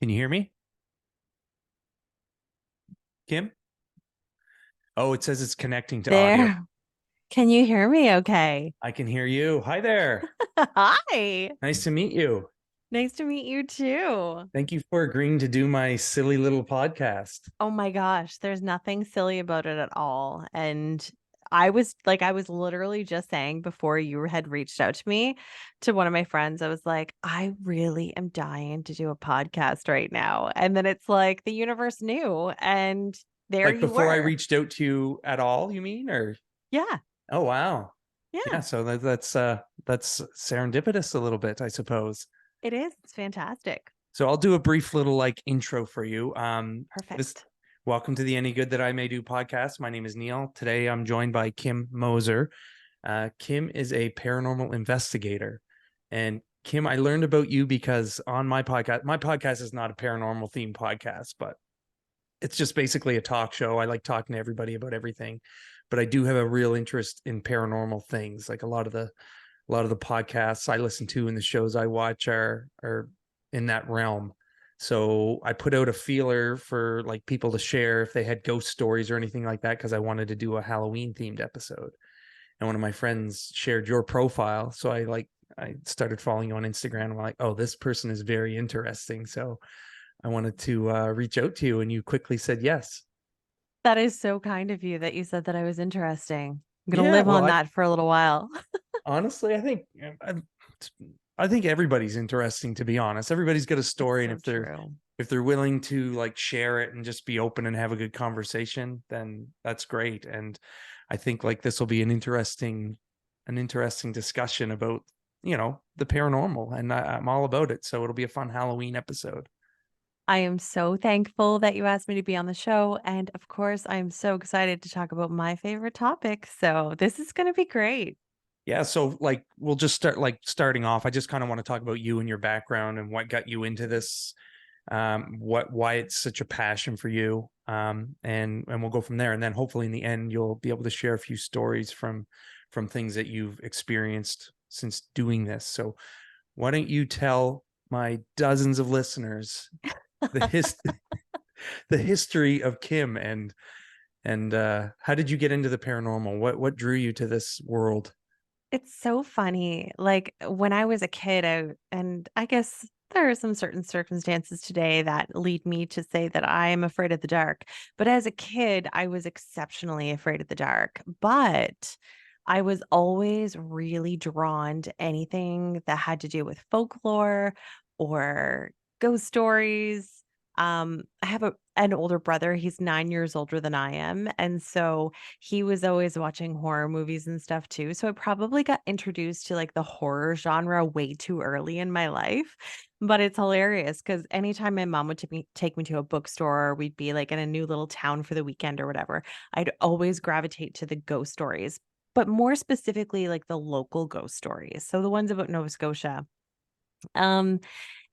Can you hear me, Kim? Oh, it says it's connecting to audio. There. Can you hear me okay? I can hear you. Hi there. Hi. Nice to meet you. Nice to meet you too. Thank you for agreeing to do my silly little podcast. Oh my gosh, there's nothing silly about it at all. And I was literally just saying before you had reached out to me to one of my friends, I was like, I really am dying to do a podcast right now. And then it's like the universe knew, and there Like you before I were. reached out to you at all, you mean? Or Yeah. oh wow. Yeah, Yeah. so that's serendipitous a little bit, I suppose. It is. It's fantastic. So I'll do a brief little like intro for you. This Perfect. welcome to the Any Good That I May Do podcast. My name is Neil. Today I'm joined by Kim Moser. Kim is a paranormal investigator. And Kim, I learned about you because on my podcast is not a paranormal themed podcast, but it's just basically a talk show. I like talking to everybody about everything, but I do have a real interest in paranormal things. Like a lot of the podcasts I listen to and the shows I watch are in that realm. So I put out a feeler for like people to share if they had ghost stories or anything like that because I wanted to do a Halloween themed episode. And one of my friends shared your profile, so I started following you on Instagram. I'm like, oh, this person is very interesting. So I wanted to reach out to you, and you quickly said yes. That is so kind of you that you said that I was interesting. I'm gonna Yeah, live well, on I that for a little while. honestly, I think everybody's interesting. To be honest, everybody's got a It's story, and so true. if they're willing to like share it and just be open and have a good conversation, then that's great. And I think like this will be an interesting discussion about the paranormal, and I'm all about it. So it'll be a fun Halloween episode. I am so thankful that you asked me to be on the show. And of course, I'm so excited to talk about my favorite topic. So this is going to be great. Yeah, so like we'll just starting off. I just kind of want to talk about you and your background and what got you into this, why it's such a passion for you, and we'll go from there. And then hopefully in the end you'll be able to share a few stories from things that you've experienced since doing this. So why don't you tell my dozens of listeners the his the history of Kim and how did you get into the paranormal? What drew you to this world? It's so funny. Like when I was a kid, and I guess there are some certain circumstances today that lead me to say that I am afraid of the dark. But as a kid, I was exceptionally afraid of the dark. But I was always really drawn to anything that had to do with folklore or ghost stories. I have an older brother. He's 9 years older than I am. And so he was always watching horror movies and stuff too. So I probably got introduced to like the horror genre way too early in my life. But it's hilarious because anytime my mom would take me to a bookstore, or we'd be like in a new little town for the weekend or whatever, I'd always gravitate to the ghost stories, but more specifically, like the local ghost stories. So the ones about Nova Scotia. Um,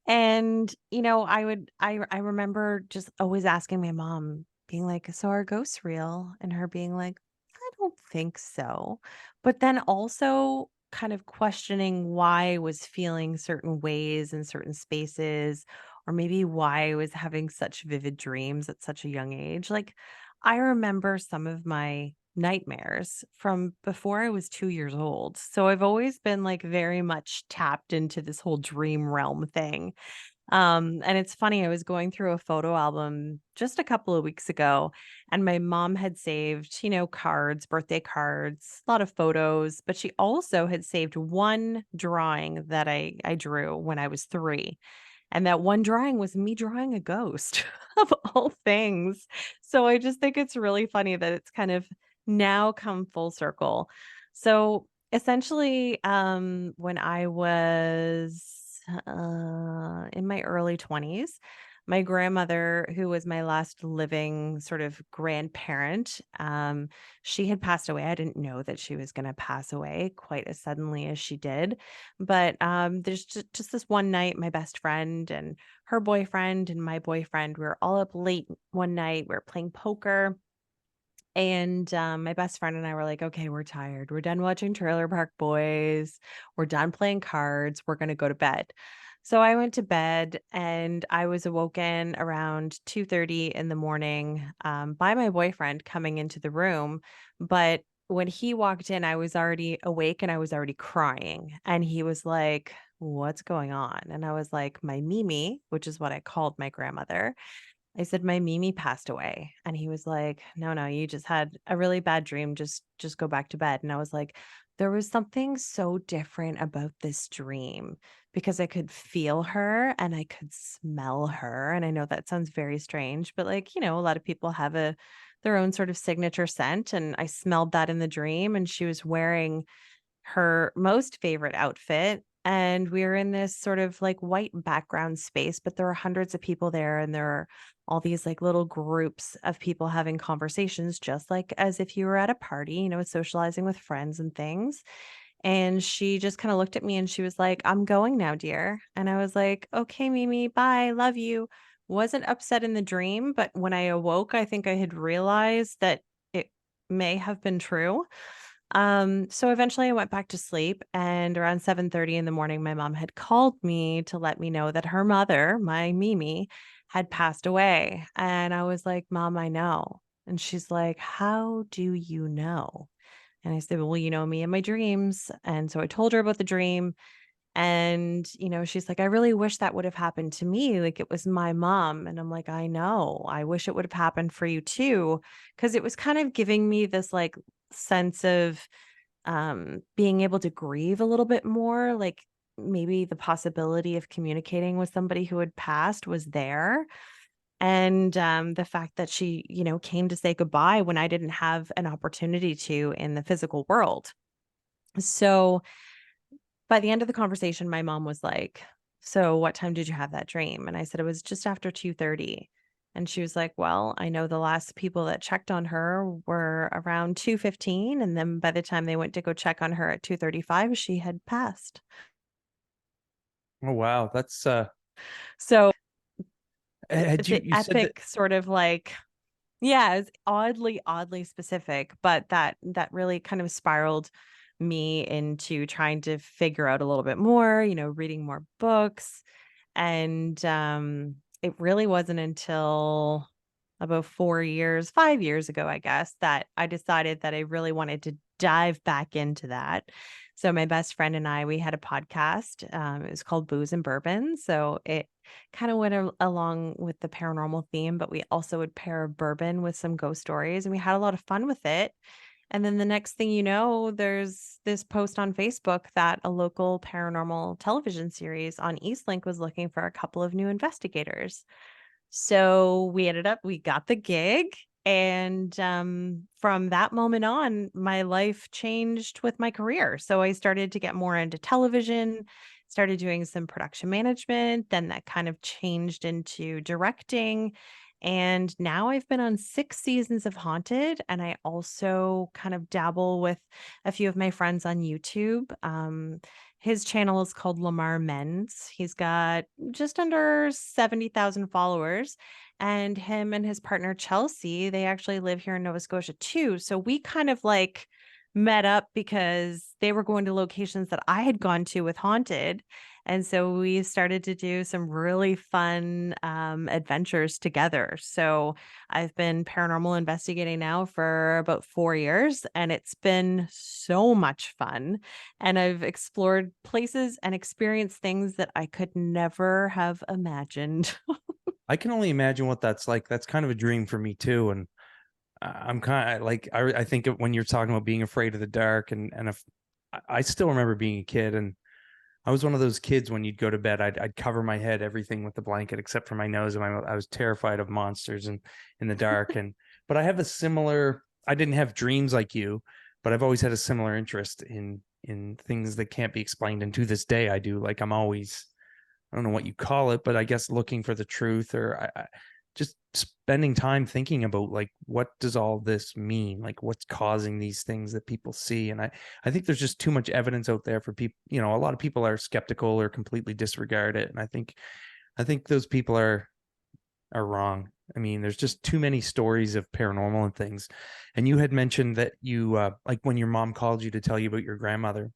and, I remember just always asking my mom, being like, "So are ghosts real?" And her being like, "I don't think so." But then also kind of questioning why I was feeling certain ways in certain spaces, or maybe why I was having such vivid dreams at such a young age. Like, I remember some of my nightmares from before I was 2 years old. So I've always been like very much tapped into this whole dream realm thing. And it's funny, I was going through a photo album just a couple of weeks ago, and my mom had saved, cards, birthday cards, a lot of photos, but she also had saved one drawing that I drew when I was 3. And that one drawing was me drawing a ghost of all things. So I just think it's really funny that it's kind of now come full circle. So essentially, when I was in my early 20s, my grandmother, who was my last living sort of grandparent, she had passed away. I didn't know that she was going to pass away quite as suddenly as she did. But there's just this one night, my best friend and her boyfriend and my boyfriend, we were all up late one night. We were playing poker, and, my best friend and I were like, "Okay, we're tired. We're done watching Trailer Park Boys. We're done playing cards. We're gonna go to bed." So I went to bed and I was awoken around 2:30 in the morning by my boyfriend coming into the room. But when he walked in, I was already awake and I was already crying. And he was like, "What's going on?" And I was like, "My Mimi," which is what I called my grandmother. I said, "My Mimi passed away." And he was like, "No, no, you just had a really bad dream. Just go back to bed." And I was like, there was something so different about this dream because I could feel her and I could smell her. And I know that sounds very strange, but like, a lot of people have a their own sort of signature scent. And I smelled that in the dream. And she was wearing her most favorite outfit, and we were in this sort of like white background space, but there are hundreds of people there, and there are all these like little groups of people having conversations, just like as if you were at a party, socializing with friends and things. And she just kind of looked at me and she was like, "I'm going now, dear." And I was like, "Okay, Mimi, bye, love you." Wasn't upset in the dream, but when I awoke, I think I had realized that it may have been true. So eventually I went back to sleep, and around 7:30 in the morning my mom had called me to let me know that her mother, my Mimi, had passed away. And I was like, "Mom, I know." And she's like, "How do you know?" And I said, "Well, you know me and my dreams." And so I told her about the dream, and she's like, "I really wish that would have happened to me. Like it was my mom." And I'm like, "I know. I wish it would have happened for you too." Because it was kind of giving me this like sense of being able to grieve a little bit more, like maybe the possibility of communicating with somebody who had passed was there. And the fact that she, came to say goodbye when I didn't have an opportunity to in the physical world. So by the end of the conversation, my mom was like, "So what time did you have that dream?" And I said, "It was just after 2:30." And she was like, "Well, I know the last people that checked on her were around 2:15, and then by the time they went to go check on her at 2:35, she had passed." Oh wow, that's So had the you said that. epic sort of like, yeah, it's oddly specific, but that really kind of spiraled me into trying to figure out a little bit more, reading more books. And it really wasn't until about 4 years, 5 years ago, I guess, that I decided that I really wanted to dive back into that. So my best friend and I, we had a podcast. It was called Booze and Bourbon. So it kind of went along with the paranormal theme, but we also would pair bourbon with some ghost stories, and we had a lot of fun with it. And then the next thing you know, there's this post on Facebook that a local paranormal television series on Eastlink was looking for a couple of new investigators. So we got the gig. And from that moment on, my life changed with my career. So I started to get more into television, started doing some production management. Then that kind of changed into directing. And now I've been on 6 seasons of Haunted. And I also kind of dabble with a few of my friends on YouTube. His channel is called Lamar Men's. He's got just under 70,000 followers. And him and his partner Chelsea, they actually live here in Nova Scotia too. So we kind of like met up because they were going to locations that I had gone to with Haunted. And so we started to do some really fun adventures together. So I've been paranormal investigating now for about 4 years, and it's been so much fun. And I've explored places and experienced things that I could never have imagined. I can only imagine what that's like. That's kind of a dream for me too, and I'm kind of like I think when you're talking about being afraid of the dark, and if I still remember being a kid, and I was one of those kids when you'd go to bed, I'd cover my head, everything with the blanket except for my nose, and I was terrified of monsters and in the dark. And but I have a similar. I didn't have dreams like you, but I've always had a similar interest in things that can't be explained. And to this day, I do. Like I'm always, I don't know what you call it, but I guess looking for the truth, or just spending time thinking about like what does all this mean, like what's causing these things that people see. And I think there's just too much evidence out there for people. A lot of people are skeptical or completely disregard it, and I think those people are wrong. I mean, there's just too many stories of paranormal and things. And you had mentioned that you like when your mom called you to tell you about your grandmother,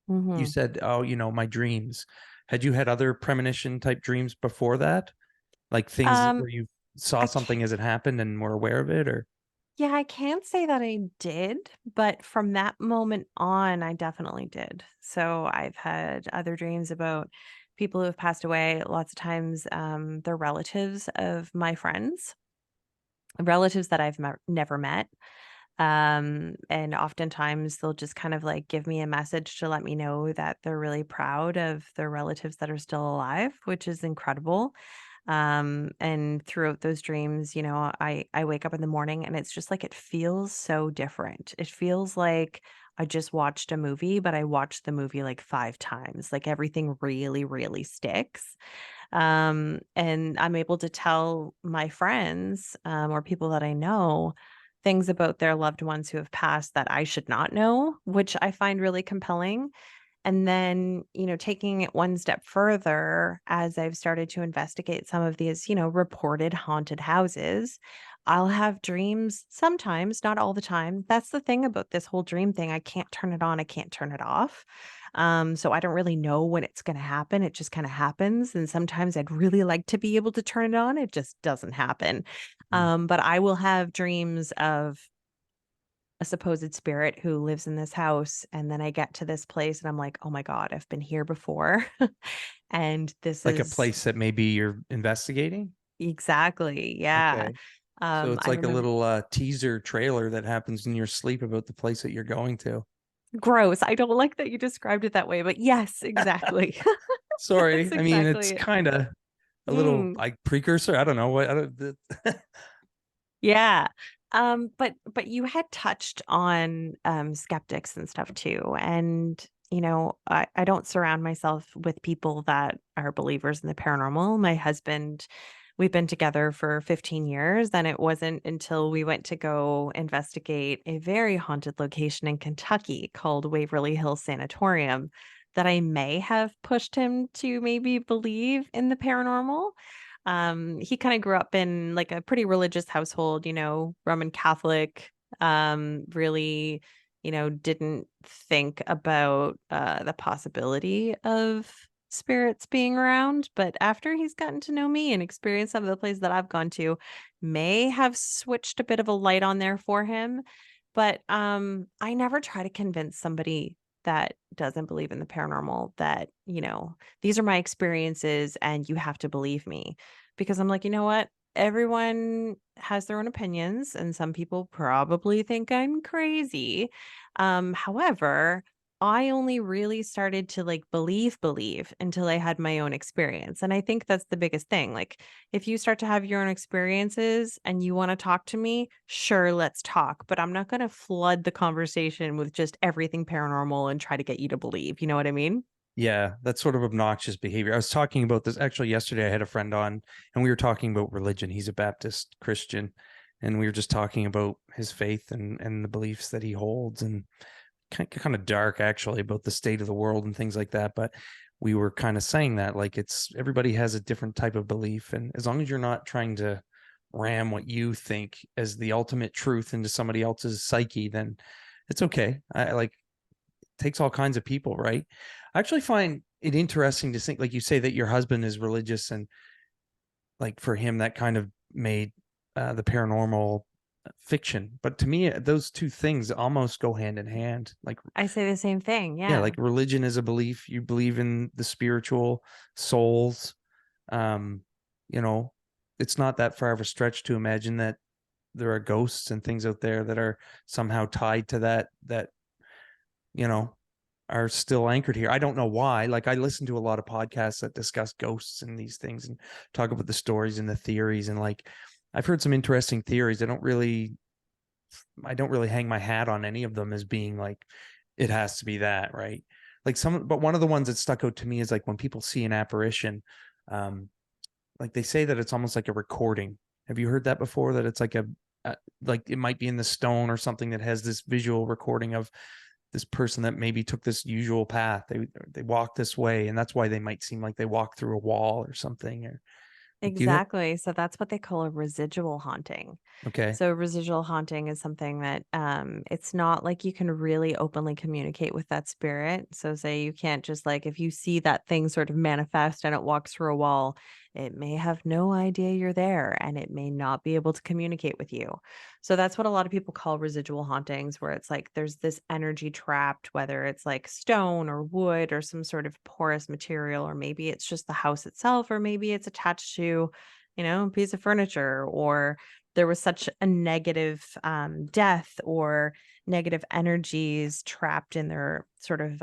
you Mhm. said, "Oh, my dreams." Had you had other premonition type dreams before that? Like things Um, where you saw I something can't as it happened and were aware of it, or yeah, I can't say that I did, but from that moment on, I definitely did. So I've had other dreams about people who have passed away. Lots of times, they're relatives of my friends, relatives that never met. And oftentimes they'll just kind of like give me a message to let me know that they're really proud of their relatives that are still alive, which is incredible. And throughout those dreams, I wake up in the morning and it's just like it feels so different. It feels like I just watched a movie, but I watched the movie like 5 times. Like everything really, really sticks. And I'm able to tell my friends, or people that I know, things about their loved ones who have passed that I should not know, which I find really compelling. And then, taking it one step further, as I've started to investigate some of these, reported haunted houses, I'll have dreams sometimes, not all the time. That's the thing about this whole dream thing. I can't turn it on, I can't turn it off. So I don't really know when it's going to happen. It just kind of happens. And sometimes I'd really like to be able to turn it on. It just doesn't happen. mm, But I will have dreams of a supposed spirit who lives in this house, and then I get to this place and I'm like, "Oh my god, I've been here before." And this like a is place that maybe you're investigating? exactly, yeah. Okay. So it's I like a remember little teaser trailer that happens in your sleep about the place that you're going to. gross. I don't like that you described it that way, but yes, exactly. That's Sorry. I mean, it's exactly it. kind of a little Mm. like precursor. I don't know what. I don't, Yeah. But you had touched on skeptics and stuff too. And I don't surround myself with people that are believers in the paranormal. My husband, we've been together for 15 years, and it wasn't until we went to go investigate a very haunted location in Kentucky called Waverly Hills Sanatorium that I may have pushed him to maybe believe in the paranormal. He kind of grew up in like a pretty religious household, Roman Catholic, really, didn't think about the possibility of spirits being around. But after he's gotten to know me and experienced some of the places that I've gone to, may have switched a bit of a light on there for him. But I never try to convince somebody that doesn't believe in the paranormal that, these are my experiences and you have to believe me. Because I'm like, you know what? Everyone has their own opinions, and some people probably think I'm crazy. However, I only really started to like believe until I had my own experience. And I think that's the biggest thing. Like, if you start to have your own experiences and you want to talk to me, sure, let's talk. But I'm not going to flood the conversation with just everything paranormal and try to get you to believe. You know what I mean? yeah, that's sort of obnoxious behavior. I was talking about this actually yesterday. I had a friend on, and we were talking about religion. He's a Baptist Christian, and we were just talking about his faith and the beliefs that he holds, and kind of dark actually about the state of the world and things like that. But we were kind of saying that like it's everybody has a different type of belief, and as long as you're not trying to ram what you think as the ultimate truth into somebody else's psyche, then it's okay. I like takes all kinds of people, right? I actually find it interesting to think, like you say, that your husband is religious, and like for him, that kind of made the paranormal fiction. But to me, those two things almost go hand in hand. Like, I say the same thing. yeah, Yeah. like religion is a belief. You believe in the spiritual souls. Um, you know, it's not that far of a stretch to imagine that there are ghosts and things out there that are somehow tied to that you know are still anchored here. I don't know why. Like I listen to a lot of podcasts that discuss ghosts and these things and talk about the stories and the theories, and like I've heard some interesting theories. I don't really hang my hat on any of them as being like it has to be that, right? Like but one of the ones that stuck out to me is like when people see an apparition, um like they say that it's almost like a recording. Have you heard that before, that it's like like it might be in the stone or something that has this visual recording of this person that maybe took this usual path. They walk this way, and that's why they might seem like they walk through a wall or something. Or Do you have Exactly. So that's what they call a residual haunting. okay. So residual haunting is something that it's not like you can really openly communicate with that spirit. So say you can't just like if you see that thing sort of manifest and it walks through a wall, it may have no idea you're there and it may not be able to communicate with you. So that's what a lot of people call residual hauntings, where it's like there's this energy trapped, whether it's like stone or wood or some sort of porous material, or maybe it's just the house itself, or maybe it's attached to, a piece of furniture, or there was such a negative death or negative energies trapped in their sort of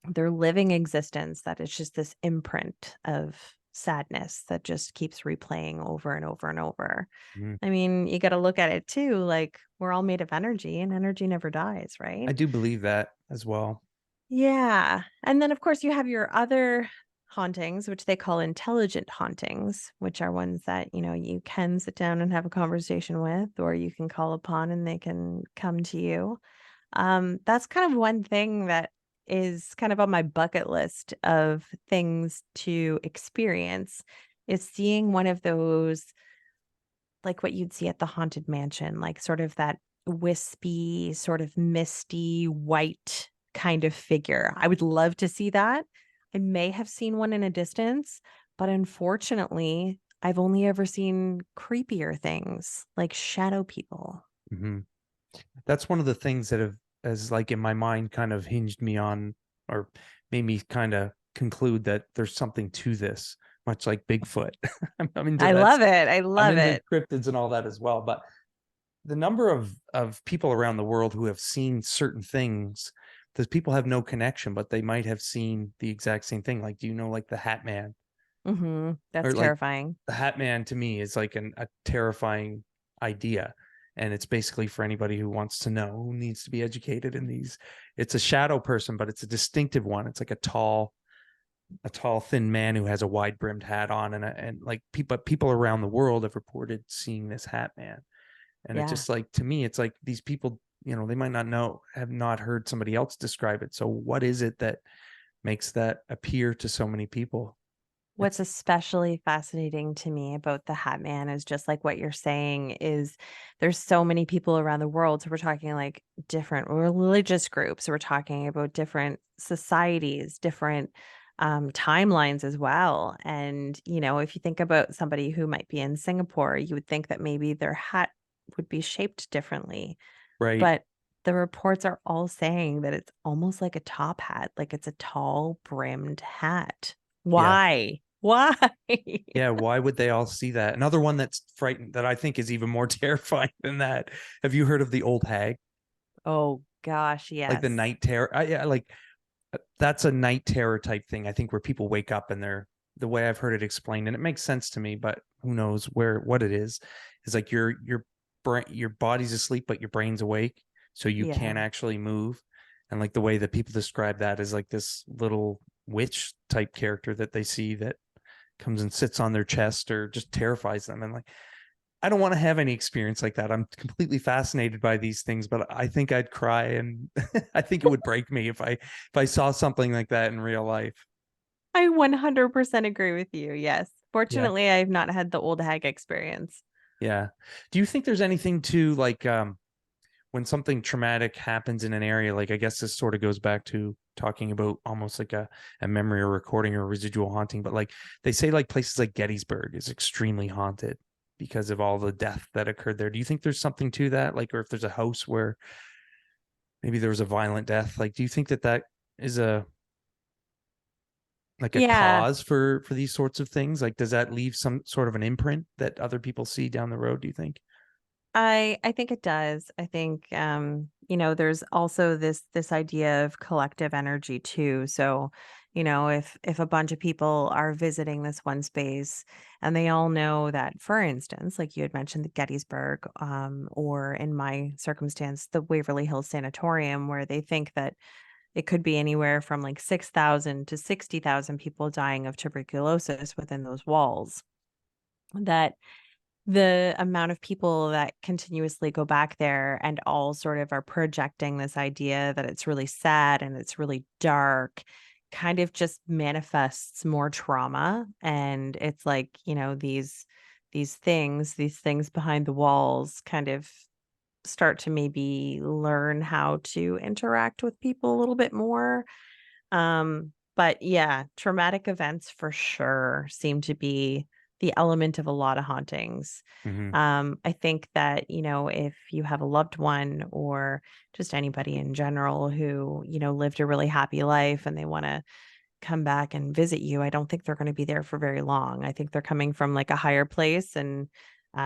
their living existence that it's just this imprint of sadness that just keeps replaying over and over and over. Mhm. I mean, you got to look at it too. Like we're all made of energy and energy never dies, right? I do believe that as well. Yeah. And then, of course, you have your other hauntings, which they call intelligent hauntings, which are ones that, you can sit down and have a conversation with, or you can call upon and they can come to you. That's kind of one thing that is kind of on my bucket list of things to experience is seeing one of those like what you'd see at the Haunted Mansion, like sort of that wispy, sort of misty, white kind of figure. I would love to see that. I may have seen one in a distance, but unfortunately, I've only ever seen creepier things like shadow people. Hmm. That's one of the things that have, as like in my mind, kind of hinged me on, or made me kind of conclude that there's something to this, much like Bigfoot. I'm into I that. love it. I I'm love into it. cryptids and all that as well. But the number of people around the world who have seen certain things, those people have no connection, but they might have seen the exact same thing. Like, do you know, like the Hat Man, That's or like terrifying. the Hat Man to me is like a terrifying idea. And it's basically for anybody who wants to know, who needs to be educated in these. It's a shadow person, but it's a distinctive one. It's like a tall, thin man who has a wide brimmed hat on, and like people around the world have reported seeing this Hat Man. And it's Yeah. just like, to me, it's like these people, they might not know, have not heard somebody else describe it. So what is it that makes that appear to so many people? What's It's especially fascinating to me about the Hat Man is just like what you're saying is there's so many people around the world. So we're talking like different religious groups. We're talking about different societies, different timelines as well. And, if you think about somebody who might be in Singapore, you would think that maybe their hat would be shaped differently. right. But the reports are all saying that it's almost like a top hat, like it's a tall brimmed hat. Yeah. Why? Why? Yeah. Why would they all see that? Another one that's frightened, that I think is even more terrifying than that. Have you heard of the old hag? Oh gosh, Like the yes. night terror? Yeah, like that's a night terror type thing. I think where people wake up and they're, the way I've heard it explained, and it makes sense to me, but who knows what it is like your brain, your body's asleep, but your brain's awake. So you can't Yeah. actually move. And like the way that people describe that is like this little witch type character that they see that comes and sits on their chest or just terrifies them. And like, I don't want to have any experience like that. I'm completely fascinated by these things, but I think I'd cry, and I think it would break me if I saw something like that in real life. I 100% agree with you. Yes. Yeah. Fortunately, I've not had the old hag experience. Yeah. Do you think there's anything to like when something traumatic happens in an area, like I guess this sort of goes back to talking about almost like a memory or recording or residual haunting, but like they say like places like Gettysburg is extremely haunted because of all the death that occurred there. Do you think there's something to that? Like, or if there's a house where maybe there was a violent death, like do you think that that is a like a Yeah. cause for these sorts of things? Like, does that leave some sort of an imprint that other people see down the road, do you think? I think it does. I think there's also this idea of collective energy too. So, if a bunch of people are visiting this one space and they all know that, for instance, like you had mentioned the Gettysburg, or in my circumstance, the Waverly Hills Sanatorium, where they think that it could be anywhere from like 6,000 to 60,000 people dying of tuberculosis within those walls. That the amount of people that continuously go back there and all sort of are projecting this idea that it's really sad and it's really dark kind of just manifests more trauma, and it's like, these things behind the walls kind of start to maybe learn how to interact with people a little bit more. But yeah, traumatic events for sure seem to be the element of a lot of hauntings. Hmm. I think that, if you have a loved one or just anybody in general who, lived a really happy life and they want to come back and visit you, I don't think they're gonna be there for very long. I think they're coming from, like, a higher place and,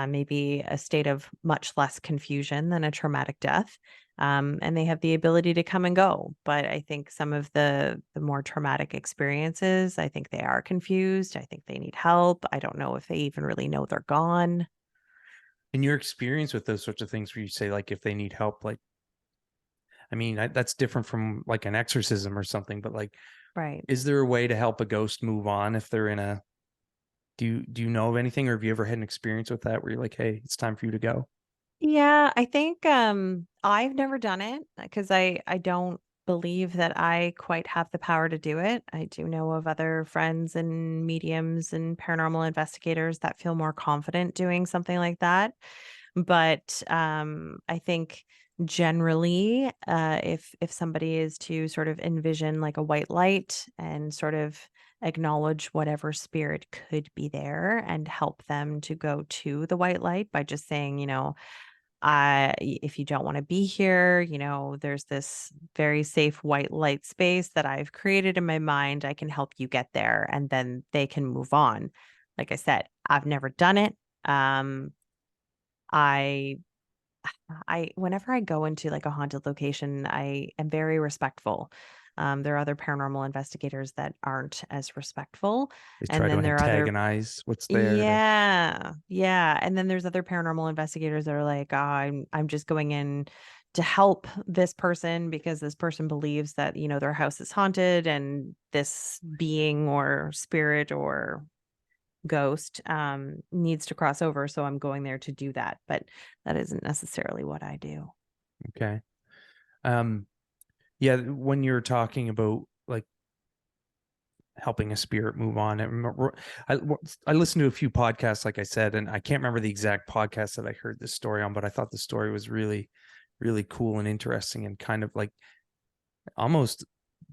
maybe a state of much less confusion than a traumatic death, and they have the ability to come and go. But I think some of the more traumatic experiences, I think they are confused. I think they need help. I don't know if they even really know they're gone. In your experience with those sorts of things, where you say like if they need help, like I mean that's different from like an exorcism or something, but like, Right. is there a way to help a ghost move on if they're in a do you know of anything, or have you ever had an experience with that where you're like, hey, it's time for you to go? Yeah, I think, I've never done it because I don't believe that I quite have the power to do it. I do know of other friends and mediums and paranormal investigators that feel more confident doing something like that. But, I think generally, if somebody is to sort of envision like a white light and sort of acknowledge whatever spirit could be there and help them to go to the white light by just saying, if you don't want to be here, there's this very safe white light space that I've created in my mind. I can help you get there and then they can move on. Like I said, I've never done it. Um, I whenever I go into like a haunted location, I am very respectful. There are other paranormal investigators that aren't as respectful. They And try to then there are other antagonize what's there to yeah, yeah, and then there's other paranormal investigators that are like, "Oh, I'm just going in to help this person because this person believes that, their house is haunted and this being or spirit or ghost needs to cross over, so I'm going there to do that." But that isn't necessarily what I do. okay. um yeah, when you're talking about like helping a spirit move on. I remember I listened to a few podcasts, like I said, and I can't remember the exact podcast that I heard this story on, but I thought the story was really, really cool and interesting and kind of like almost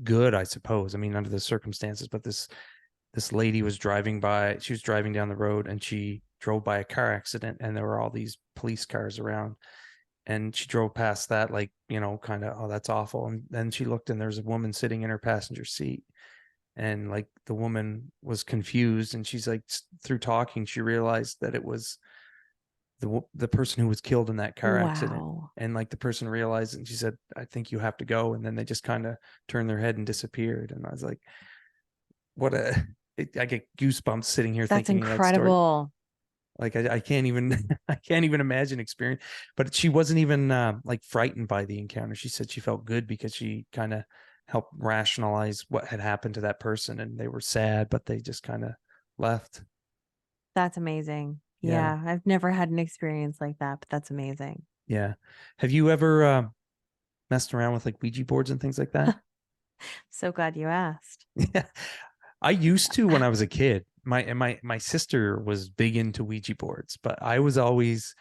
good, I suppose. I mean, under the circumstances, but this lady was driving by, she was driving down the road and she drove by a car accident and there were all these police cars around. And she drove past that, like, kind of, oh, that's awful. And then she looked and there's a woman sitting in her passenger seat, and like the woman was confused, and she's like, through talking she realized that it was the person who was killed in that car accident. Wow. And like the person realized, and she said, I think you have to go. And then they just kind of turned their head and disappeared. And I was like, what a I get goosebumps sitting here That's thinking of that story. incredible. Like I can't even I can't even imagine experience. But she wasn't even like frightened by the encounter. She said she felt good because she kind of helped rationalize what had happened to that person, and they were sad, but they just kind of left. That's amazing. Yeah, Yeah, I've never had an experience like that, but that's amazing. yeah. Have you ever messed around with like Ouija boards and things like that? So glad you asked. Yeah, I used to when I was a kid. My sister was big into Ouija boards, but I was always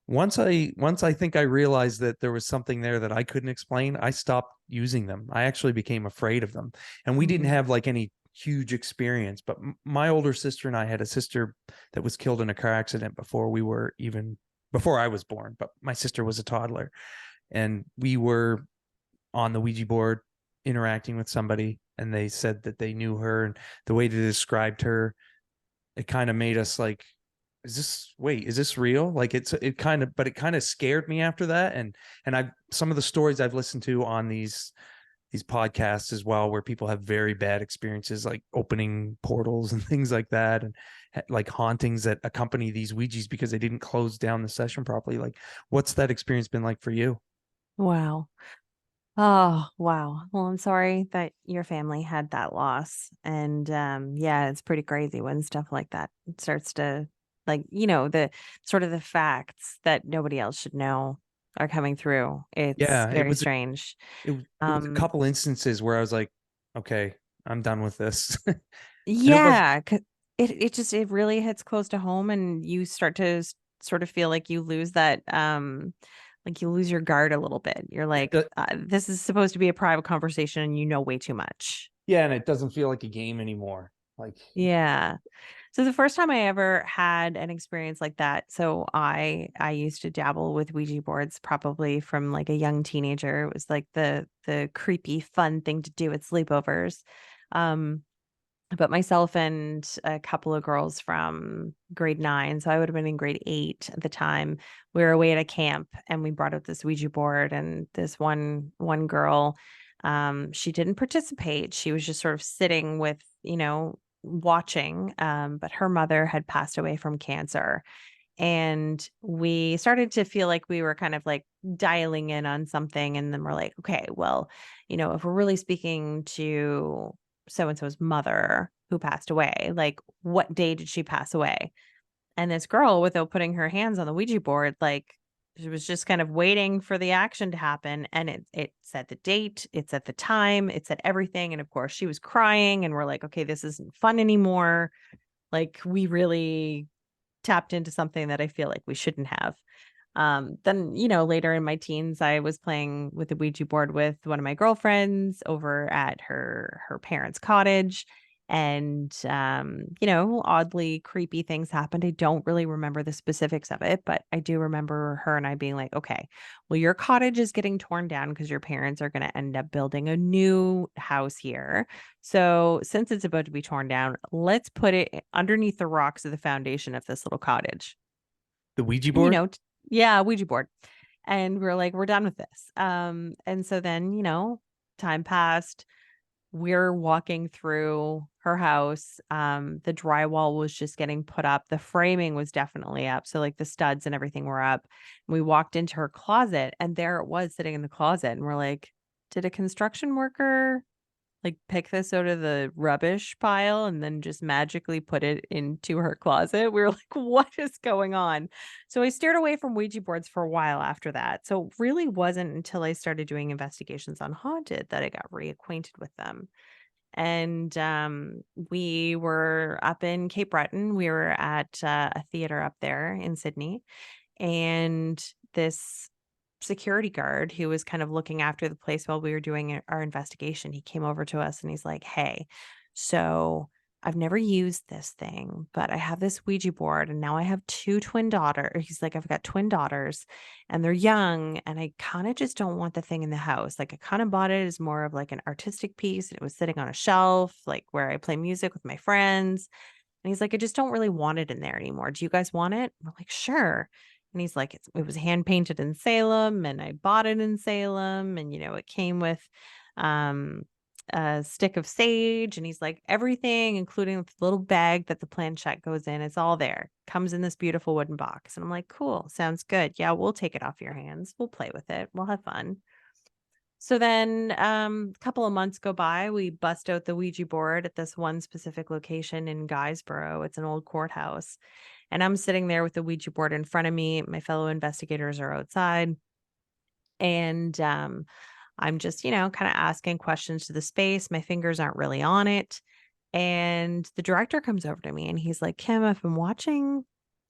once I think I realized that there was something there that I couldn't explain, I stopped using them. I actually became afraid of them. And we didn't Mhm. have like any huge experience, but my older sister and I had a sister that was killed in a car accident before I was born, but my sister was a toddler, and we were on the Ouija board interacting with somebody, and they said that they knew her, and the way they described her, it kind of made us like, is this real? Like it kind of scared me after that. And I some of the stories I've listened to on these podcasts as well, where people have very bad experiences, like opening portals and things like that, and like hauntings that accompany these Ouijas because they didn't close down the session properly. Like, what's that experience been like for you? Wow. Oh, wow. Well, I'm sorry that your family had that loss. And yeah, it's pretty crazy when stuff like that starts to like, the sort of the facts that nobody else should know are coming through. It's Yeah, very strange. it was a Um couple instances where I was like, okay, I'm done with this. And it was, Yeah, 'cause it really hits close to home, and you start to sort of feel like you lose that like you lose your guard a little bit. You're like, it, this is supposed to be a private conversation and you know way too much. yeah, and it doesn't feel like a game anymore. Like, Yeah. So the first time I ever had an experience like that, so I used to dabble with Ouija boards probably from like a young teenager. It was like the creepy fun thing to do at sleepovers. Um but myself and a couple of girls from grade 9, so I would have been in grade 8 at the time, we were away at a camp and we brought out this Ouija board, and this one girl, she didn't participate. She was just sort of sitting with, watching, but her mother had passed away from cancer, and we started to feel like we were kind of like dialing in on something. And then we're like, okay, well, if we're really speaking to so and so's mother who passed away, like what day did she pass away? And this girl, without putting her hands on the Ouija board, like she was just kind of waiting for the action to happen. And it said the date, it said the time, it said everything. And of course, she was crying, and we're like, okay, this isn't fun anymore. Like we really tapped into something that I feel like we shouldn't have. Then, later in my teens, I was playing with the Ouija board with one of my girlfriends over at her parents' cottage. And oddly creepy things happened. I don't really remember the specifics of it, but I do remember her and I being like, okay, well, your cottage is getting torn down because your parents are going to end up building a new house here. So, since it's about to be torn down, let's put it underneath the rocks of the foundation of this little cottage. the Ouija And, board. yeah, Ouija board. And we're like, we're done with this. And so then, time passed. We're walking through her house. The drywall was just getting put up. The framing was definitely up. So like the studs and everything were up. We walked into her closet, and there it was sitting in the closet. And we're like, did a construction worker like pick this out of the rubbish pile and then just magically put it into her closet? We were like, what is going on? So I steered away from Ouija boards for a while after that. So it really wasn't until I started doing investigations on haunted that I got reacquainted with them. And we were up in Cape Breton. We were at a theater up there in Sydney, and this security guard who was kind of looking after the place while we were doing our investigation, he came over to us and he's like, hey, so I've never used this thing, but I have this Ouija board, and now I have two twin daughters. He's like, I've got twin daughters and they're young, and I kind of just don't want the thing in the house. Like I kind of bought it as more of like an artistic piece, and it was sitting on a shelf, like where I play music with my friends. And he's like, I just don't really want it in there anymore. Do you guys want it? We're like, sure. And he's like, it was hand painted in Salem, and I bought it in Salem. And, it came with um, a stick of sage. And he's like, everything, including the little bag that the planchette goes in, it's all there. Comes in this beautiful wooden box. And I'm like, cool. Sounds good. Yeah, we'll take it off your hands. We'll play with it. We'll have fun. So then a couple of months go by, we bust out the Ouija board at this one specific location in Guysborough. It's an old courthouse. And I'm sitting there with the Ouija board in front of me. My fellow investigators are outside. And I'm just, kind of asking questions to the space. My fingers aren't really on it. And the director comes over to me and he's like, Kim, I've been watching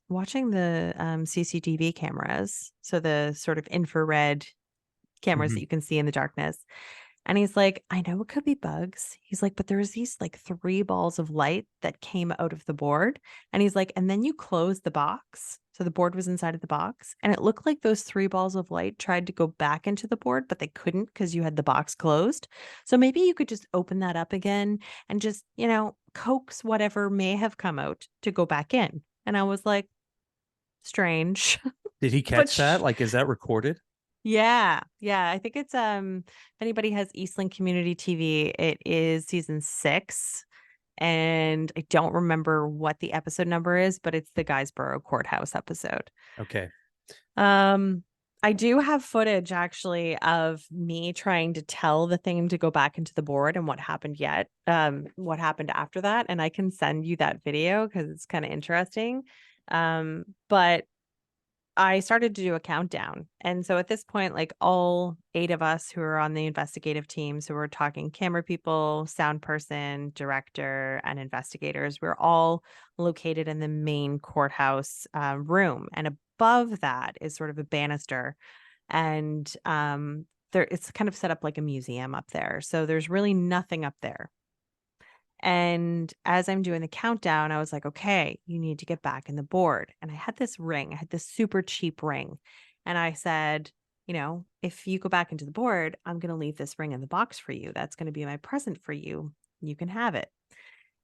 the CCTV cameras. So the sort of infrared cameras that Mhm. you can see in the darkness. And he's like, I know it could be bugs. He's like, but there was these like three balls of light that came out of the board. And he's like, and then you close the box. So the board was inside of the box. And it looked like those three balls of light tried to go back into the board, but they couldn't because you had the box closed. So maybe you could just open that up again and just, coax whatever may have come out to go back in. And I was like, strange. Did he but catch that? Like, is that recorded? Yeah. Yeah. I think it's if anybody has Eastland Community TV, it is season 6. And I don't remember what the episode number is, but it's the Guysborough Courthouse episode. Okay. Um I do have footage actually of me trying to tell the thing to go back into the board and what happened after that. And I can send you that video because it's kind of interesting. But I started to do a countdown. And so at this point, like all 8 of us who are on the investigative team, so we're talking camera people, sound person, director, and investigators, we're all located in the main courthouse room. And above that is sort of a banister. And there it's kind of set up like a museum up there. So there's really nothing up there. And as I'm doing the countdown, I was like, okay, you need to get back in the board. And I had this ring, I had this super cheap ring. And I said, if you go back into the board, I'm going to leave this ring in the box for you. That's going to be my present for you. You can have it.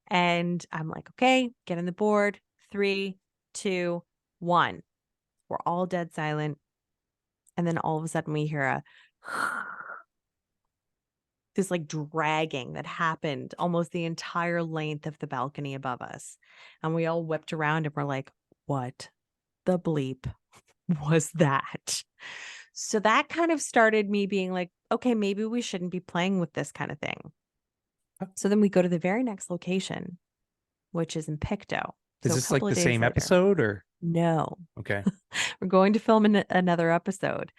And I'm like, okay, get in the board. 3, 2, 1. We're all dead silent. And then all of a sudden we hear a this like dragging that happened almost the entire length of the balcony above us. And we all whipped around and we're like, what the bleep was that? So that kind of started me being like, okay, maybe we shouldn't be playing with this kind of thing. So then we go to the very next location, which is in Pictou. Is So a this like couple the of days same later, episode or no, okay? we're going to film another episode.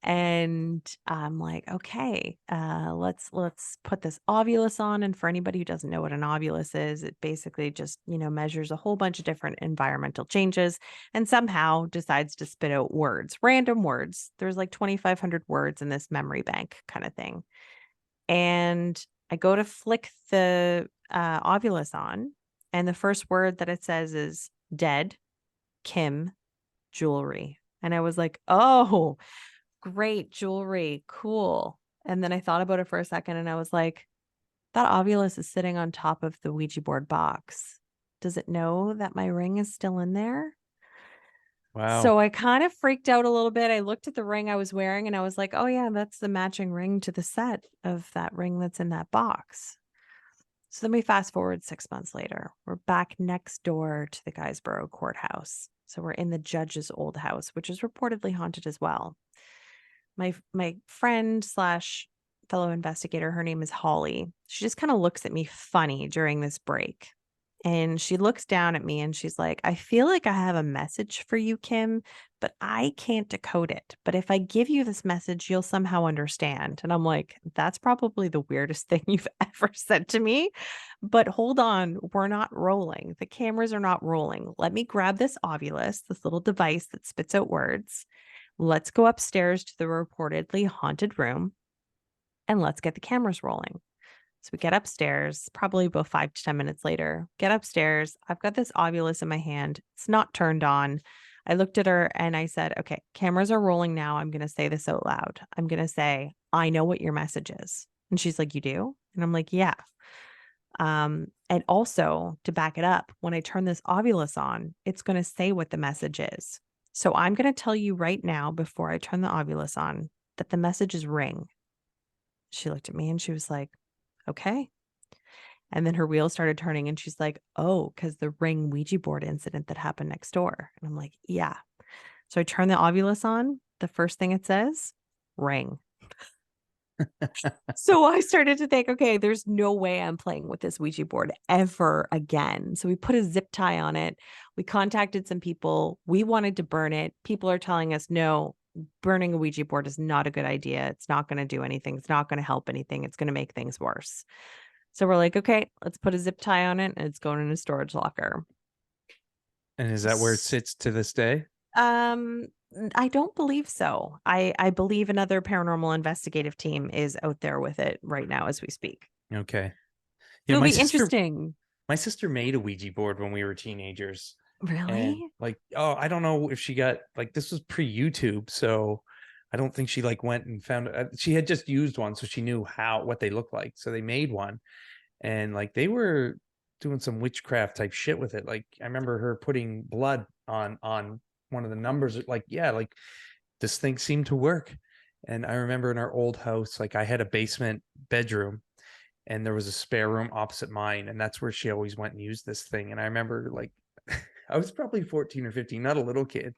And I'm like, okay, let's put this ovulus on. And for anybody who doesn't know what an ovulus is, it basically just, measures a whole bunch of different environmental changes and somehow decides to spit out words, random words. There's like 2,500 words in this memory bank kind of thing. And I go to flick the ovulus on, and the first word that it says is dead, Kim, jewelry. And I was like, oh, great jewelry. Cool. And then I thought about it for a second and I was like, that ovulus is sitting on top of the Ouija board box. Does it know that my ring is still in there? Wow. So I kind of freaked out a little bit. I looked at the ring I was wearing and I was like, oh, yeah, that's the matching ring to the set of that ring that's in that box. So then we fast forward 6 months later. We're back next door to the Guysborough courthouse. So we're in the judge's old house, which is reportedly haunted as well. My friend slash fellow investigator, her name is Holly. She just kind of looks at me funny during this break. And she looks down at me and she's like, I feel like I have a message for you, Kim, but I can't decode it. But if I give you this message, you'll somehow understand. And I'm like, that's probably the weirdest thing you've ever said to me. But hold on, we're not rolling. The cameras are not rolling. Let me grab this ovulus, this little device that spits out words. Let's go upstairs to the reportedly haunted room and let's get the cameras rolling. So we get upstairs, probably about 5 to 10 minutes later, get upstairs. I've got this ovulus in my hand. It's not turned on. I looked at her and I said, okay, cameras are rolling now. I'm going to say this out loud. I'm going to say, I know what your message is. And she's like, you do? And I'm like, yeah. And also to back it up, when I turn this ovulus on, it's going to say what the message is. So I'm going to tell you right now, before I turn the ovulus on, that the message is ring. She looked at me and she was like, okay. And then her wheels started turning and she's like, oh, because the ring Ouija board incident that happened next door. And I'm like, yeah. So I turn the ovulus on. The first thing it says, ring. So I started to think, okay, there's no way I'm playing with this Ouija board ever again. So we put a zip tie on it. We contacted some people. We wanted to burn it. People are telling us, no, burning a Ouija board is not a good idea. It's not going to do anything. It's not going to help anything. It's going to make things worse. So we're like, okay, let's put a zip tie on it and it's going in a storage locker. And is that where it sits to this day? Um, I don't believe so. I believe another paranormal investigative team is out there with it right now as we speak. Okay. Yeah, It'll be interesting. my sister made a Ouija board when we were teenagers. And Really? like, oh, I don't know if she got like this was pre-YouTube, so I don't think she like went and found she had just used one, so she knew what they looked like. So they made one, and like they were doing some witchcraft type shit with it. Like I remember her putting blood on one of the numbers. Like yeah, like this thing seemed to work. And I remember in our old house, like I had a basement bedroom and there was a spare room opposite mine, and that's where she always went and used this thing. And I remember like I was probably 14 or 15, not a little kid.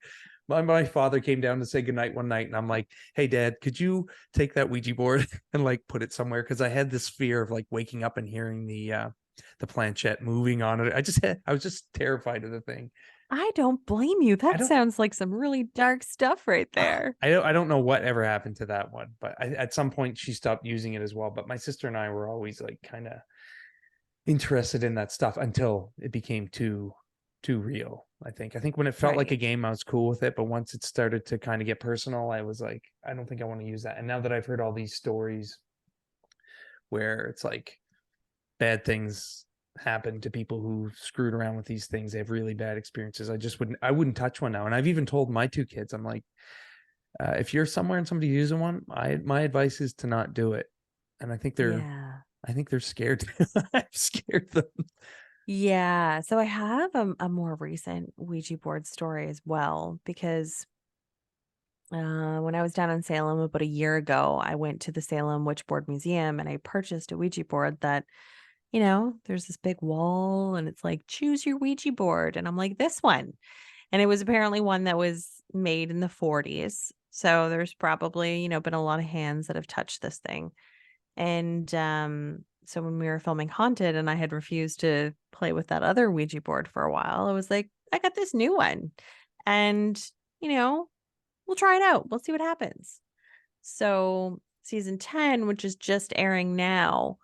My father came down to say goodnight one night, and I'm like, hey dad, could you take that Ouija board and like put it somewhere? Because I had this fear of like waking up and hearing the planchette moving on it. I was just terrified of the thing. I don't blame you. I That don't sounds like some really dark stuff right there. I don't know what ever happened to that one, but at some point she stopped using it as well. But my sister and I were always like kind of interested in that stuff until it became too real. I think when it felt like a Right. game, I was cool with it, but once it started to kind of get personal, I was like, I don't think I want to use that. And now that I've heard all these stories where it's like bad things happen to people who screwed around with these things, they have really bad experiences. I wouldn't touch one now. And I've even told my two kids, I'm like, if you're somewhere and somebody's using one, my advice is to not do it. And Yeah. I think they're scared. I've scared them. Yeah. So I have a more recent Ouija board story as well because when I was down in Salem about a year ago, I went to the Salem Witchboard Museum and I purchased a Ouija board that, there's this big wall and it's like, choose your Ouija board. And I'm like, this one. And it was apparently one that was made in the 40s. So there's probably, been a lot of hands that have touched this thing. And so when we were filming Haunted and I had refused to play with that other Ouija board for a while, I was like, I got this new one. And, you know, we'll try it out. We'll see what happens. So season 10, which is just airing now,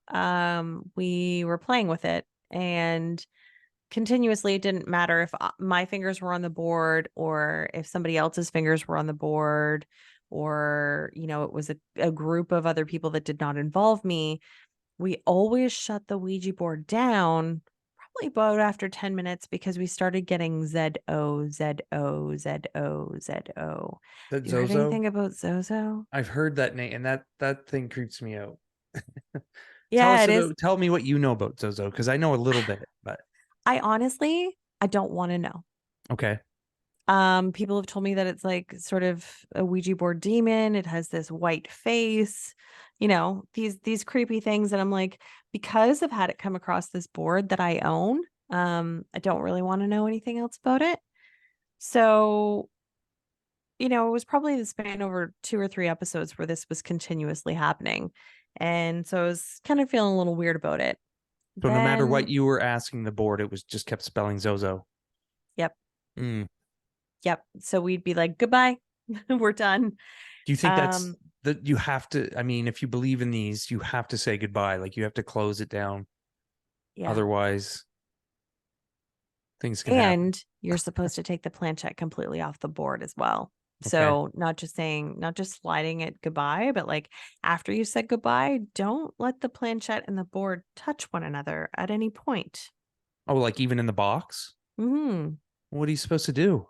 we were playing with it and continuously it didn't matter if my fingers were on the board or if somebody else's fingers were on the board or it was a group of other people that did not involve me. We always shut the Ouija board down probably about after 10 minutes because we started getting Z-O, Z-O, Z-O, Z-O. That Have you heard Zozo, anything about Zozo? I've heard that name, and that thing creeps me out. Yeah, it is. Tell me what you know about Zozo, because I know a little bit, but I honestly, I don't want to know. okay. People have told me that it's like sort of a Ouija board demon. It has this white face, these creepy things. And I'm like, because I've had it come across this board that I own, I don't really want to know anything else about it. So, it was probably the span over 2 or 3 episodes where this was continuously happening. And so I was kind of feeling a little weird about it. So no matter what Then, you were asking the board, it was just kept spelling Zozo. yep, Mm. yep. So we'd be like, goodbye, we're done. Do you think that's Um, that you have to? I mean, if you believe in these, you have to say goodbye. Like you have to close it down. yeah. Otherwise, things can happen. And you're supposed to take the planchette completely off the board as well. Okay. So not just sliding it goodbye, but like after you said goodbye, don't let the planchette and the board touch one another at any point. Oh, like even in the box? Hmm. What are you supposed to do?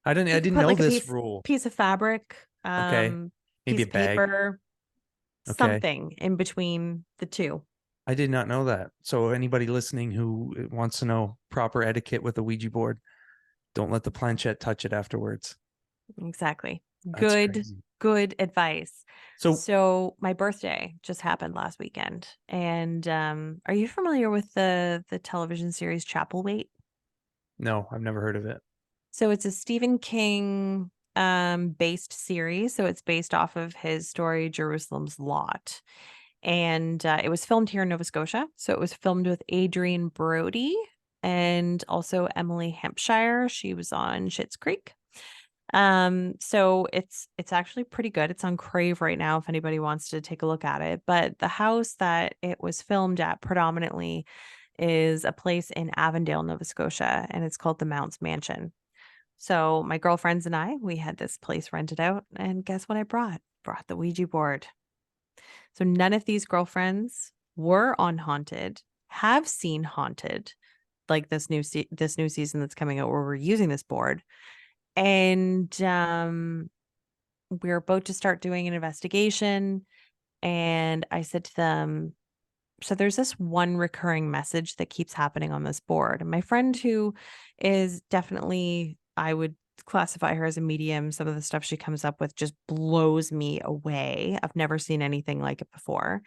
I You could didn't put know like a this rule. piece of fabric, Okay. Maybe piece a of bag. paper, Okay. something in between the two. I did not know that. So anybody listening who wants to know proper etiquette with a Ouija board, don't let the planchette touch it afterwards. Exactly. That's Good, crazy. good advice. So So my birthday just happened last weekend. And are you familiar with the television series Chapelwaite? no, I've never heard of it. So it's a Stephen King based series. So it's based off of his story Jerusalem's Lot. And it was filmed here in Nova Scotia. So it was filmed with Adrian Brody and also Emily Hampshire. She was on Schitt's Creek. So it's actually pretty good. It's on Crave right now if anybody wants to take a look at it. But the house that it was filmed at predominantly is a place in Avondale, Nova Scotia, and it's called the Mounts Mansion. So my girlfriends and I, we had this place rented out, and guess what I brought? Brought the Ouija board. So none of these girlfriends were on Haunted, have seen Haunted, like this new season that's coming out where we're using this board. And we're about to start doing an investigation. And I said to them, so there's this one recurring message that keeps happening on this board. And my friend who is definitely, I would classify her as a medium, some of the stuff she comes up with just blows me away. I've never seen anything like it before.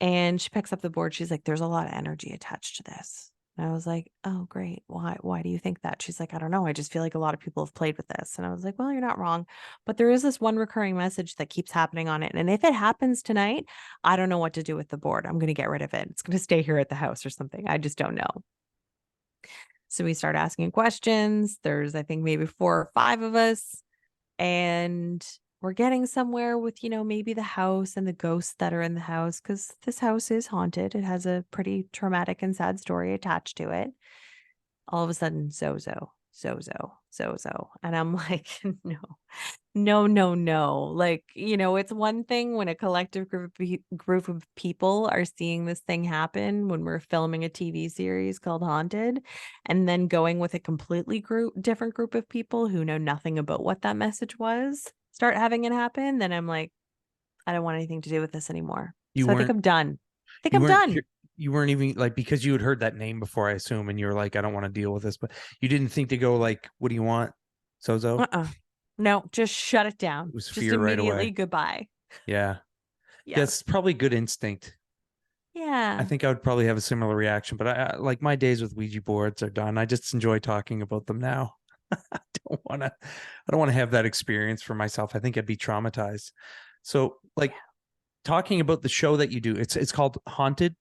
And she picks up the board. She's like, there's a lot of energy attached to this. And I was like, oh, great. Why do you think that? She's like, I don't know. I just feel like a lot of people have played with this. And I was like, well, you're not wrong. But there is this one recurring message that keeps happening on it. And if it happens tonight, I don't know what to do with the board. I'm going to get rid of it. It's going to stay here at the house or something. I just don't know. So we start asking questions. There's, I think, maybe 4 or 5 of us, and we're getting somewhere with, maybe the house and the ghosts that are in the house, because this house is haunted. It has a pretty traumatic and sad story attached to it. All of a sudden, Zozo, Zozo, Zozo. And I'm like, no, no, no, no. Like, it's one thing when a collective group of people are seeing this thing happen when we're filming a TV series called Haunted, and then going with a completely different group of people who know nothing about what that message was, start having it happen. Then I'm like, I don't want anything to do with this anymore. You So I think weren't I'm done. I think you I'm weren't done. you weren't even like, because you had heard that name before, I assume, and you were like, I don't want to deal with this, but you didn't think to go like, what do you want, Sozo? Uh-uh. No, just shut it It down. was Just fear right immediately away. goodbye. Yeah. Yeah, Yes. it's probably good instinct. I Yeah. think I would probably have a similar reaction, but I like, my days with Ouija boards are done. I just enjoy talking about them now. I don't want to have that experience for myself. I think I'd be traumatized. So, like, talking about the show that you do, it's called Haunted.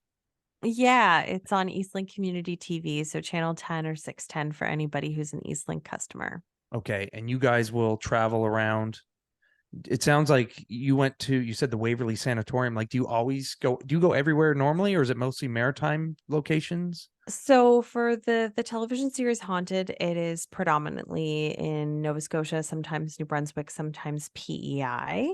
Yeah, it's on Eastlink Community TV, so channel 10 or 610 for anybody who's an Eastlink customer. Okay, and you guys will travel around. It sounds like you said the Waverly Sanatorium. Like, do you go everywhere normally, or is it mostly maritime locations? So for the television series Haunted, it is predominantly in Nova Scotia, sometimes New Brunswick, sometimes PEI.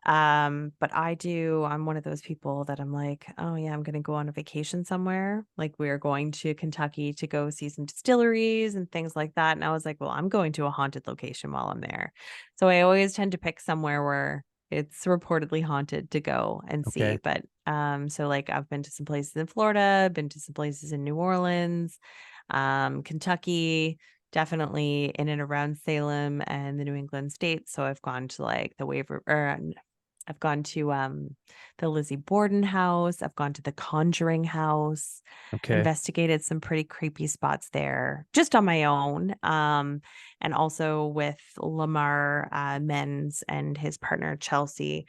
But I'm one of those people that I'm like, oh yeah, I'm gonna go on a vacation somewhere. Like we're going to Kentucky to go see some distilleries and things like that. And I was like, well, I'm going to a haunted location while I'm there. So I always tend to pick somewhere where it's reportedly haunted to go and see. Okay, But so like I've been to some places in Florida, been to some places in New Orleans, Kentucky, definitely in and around Salem and the New England states. So I've gone to like the waiver or I've gone to the Lizzie Borden house. I've gone to the Conjuring house, okay, investigated some pretty creepy spots there just on my own. And also with Lamar Menz and his partner Chelsea.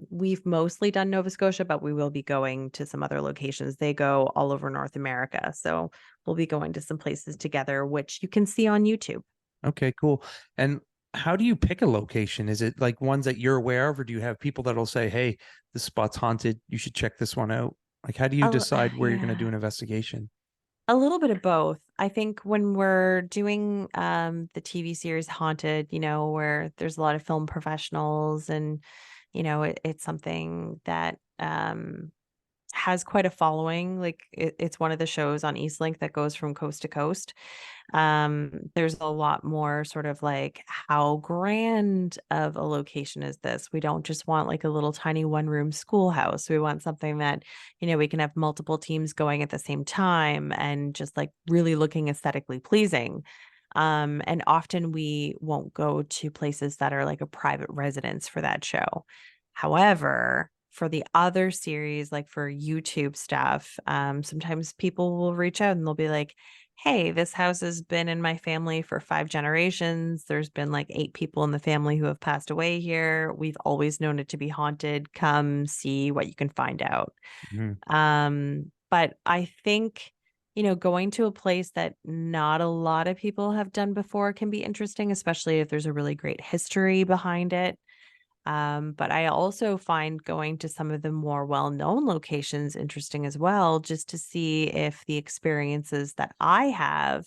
We've mostly done Nova Scotia, but we will be going to some other locations. They go all over North America. So we'll be going to some places together, which you can see on YouTube. okay, cool. And how do you pick a location? Is it like ones that you're aware of, or do you have people that'll say, "Hey, this spot's haunted. You should check this one out"? Like, how do you decide where you're going to do Yeah. an investigation? A little bit of both. I think when we're doing the TV series Haunted, where there's a lot of film professionals and it's something that has quite a following. Like it's one of the shows on Eastlink that goes from coast to coast. There's a lot more sort of like, how grand of a location is this? We don't just want like a little tiny one-room schoolhouse. We want something that, we can have multiple teams going at the same time and just like really looking aesthetically pleasing. And often we won't go to places that are like a private residence for that show. However, for the other series, like for YouTube stuff, sometimes people will reach out and they'll be like, hey, this house has been in my family for 5 generations. There's been like 8 people in the family who have passed away here. We've always known it to be haunted. Come see what you can find out. Mhm. But I think, going to a place that not a lot of people have done before can be interesting, especially if there's a really great history behind it. But I also find going to some of the more well-known locations interesting as well, just to see if the experiences that I have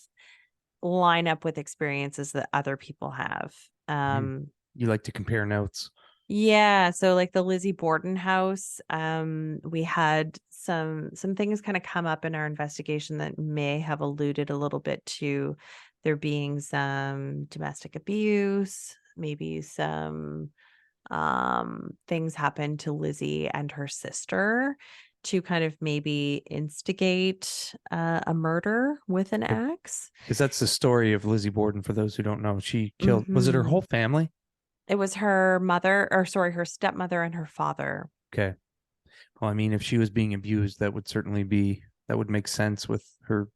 line up with experiences that other people have. Mhm. You like to compare notes. Yeah, so like the Lizzie Borden house, we had some things kind of come up in our investigation that may have alluded a little bit to there being some domestic abuse, maybe some things happened to Lizzie and her sister to kind of maybe instigate a murder with an axe. Because that's the story of Lizzie Borden. For those who don't know, she killed. Was it her Hmm. whole family? It was her mother, or sorry, her stepmother and her father. Okay. Well, I mean, if she was being abused, that would make sense with her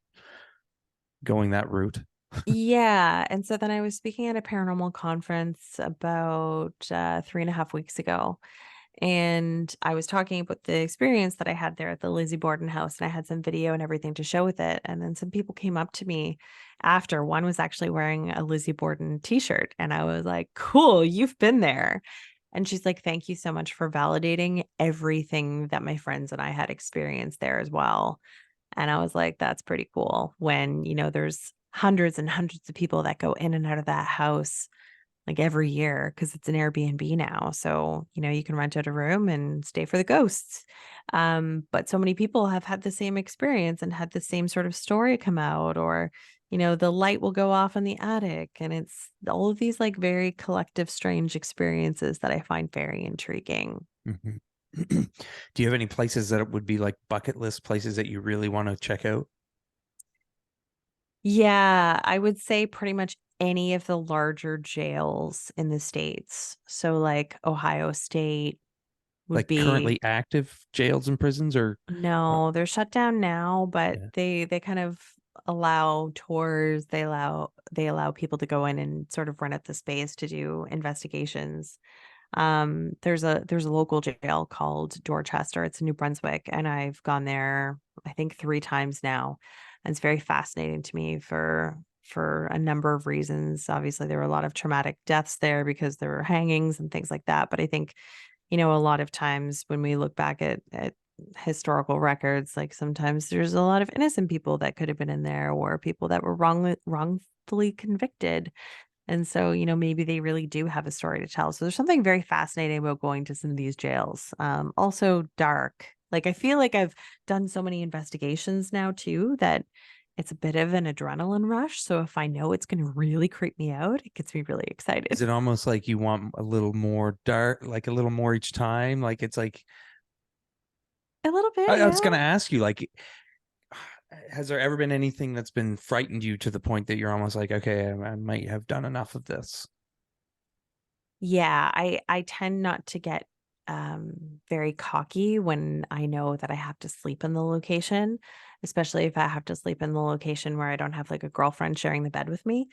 going that route. Yeah. And so then I was speaking at a paranormal conference about 3.5 weeks ago. And I was talking about the experience that I had there at the Lizzie Borden house, and I had some video and everything to show with it. And then some people came up to me after. One was actually wearing a Lizzie Borden t-shirt, and I was like, "Cool, you've been there." And she's like, "Thank you so much for validating everything that my friends and I had experienced there as well." And I was like, "That's pretty cool." When, there's hundreds and hundreds of people that go in and out of that house like every year because it's an Airbnb now. So, you can rent out a room and stay for the ghosts. But so many people have had the same experience and had the same sort of story come out, or, the light will go off in the attic. And it's all of these like very collective, strange experiences that I find very intriguing. Mhm. Do you have any places that would be like bucket list places that you really want to check out? Yeah, I would say pretty much any of the larger jails in the States. So, like Ohio State would Like currently be. active jails and prisons or No, they're shut down now, but yeah. they kind of allow tours. They allow people to go in and sort of rent out the space to do investigations. There's a local jail called Dorchester. It's in New Brunswick, and I've gone there I think 3 times now. And it's very fascinating to me for a number of reasons. Obviously, there were a lot of traumatic deaths there because there were hangings and things like that. But I think a lot of times when we look back at historical records, like sometimes there's a lot of innocent people that could have been in there or people that were wrongfully convicted. And so, maybe they really do have a story to tell. So there's something very fascinating about going to some of these jails. Also dark. Like I feel like I've done so many investigations now too that it's a bit of an adrenaline rush. So if I know it's going to really creep me out, it gets me really Is excited. it almost like you want a little more dark, like a little more each time? Like it's like A little bit, I was yeah. gonna ask you, like, has there ever been anything that's been frightened you to the point that you're almost like, okay, I might have done enough of this? Yeah, I tend not to get very cocky when I know that I have to sleep in the location, especially if I have to sleep in the location where I don't have like a girlfriend sharing the bed with me.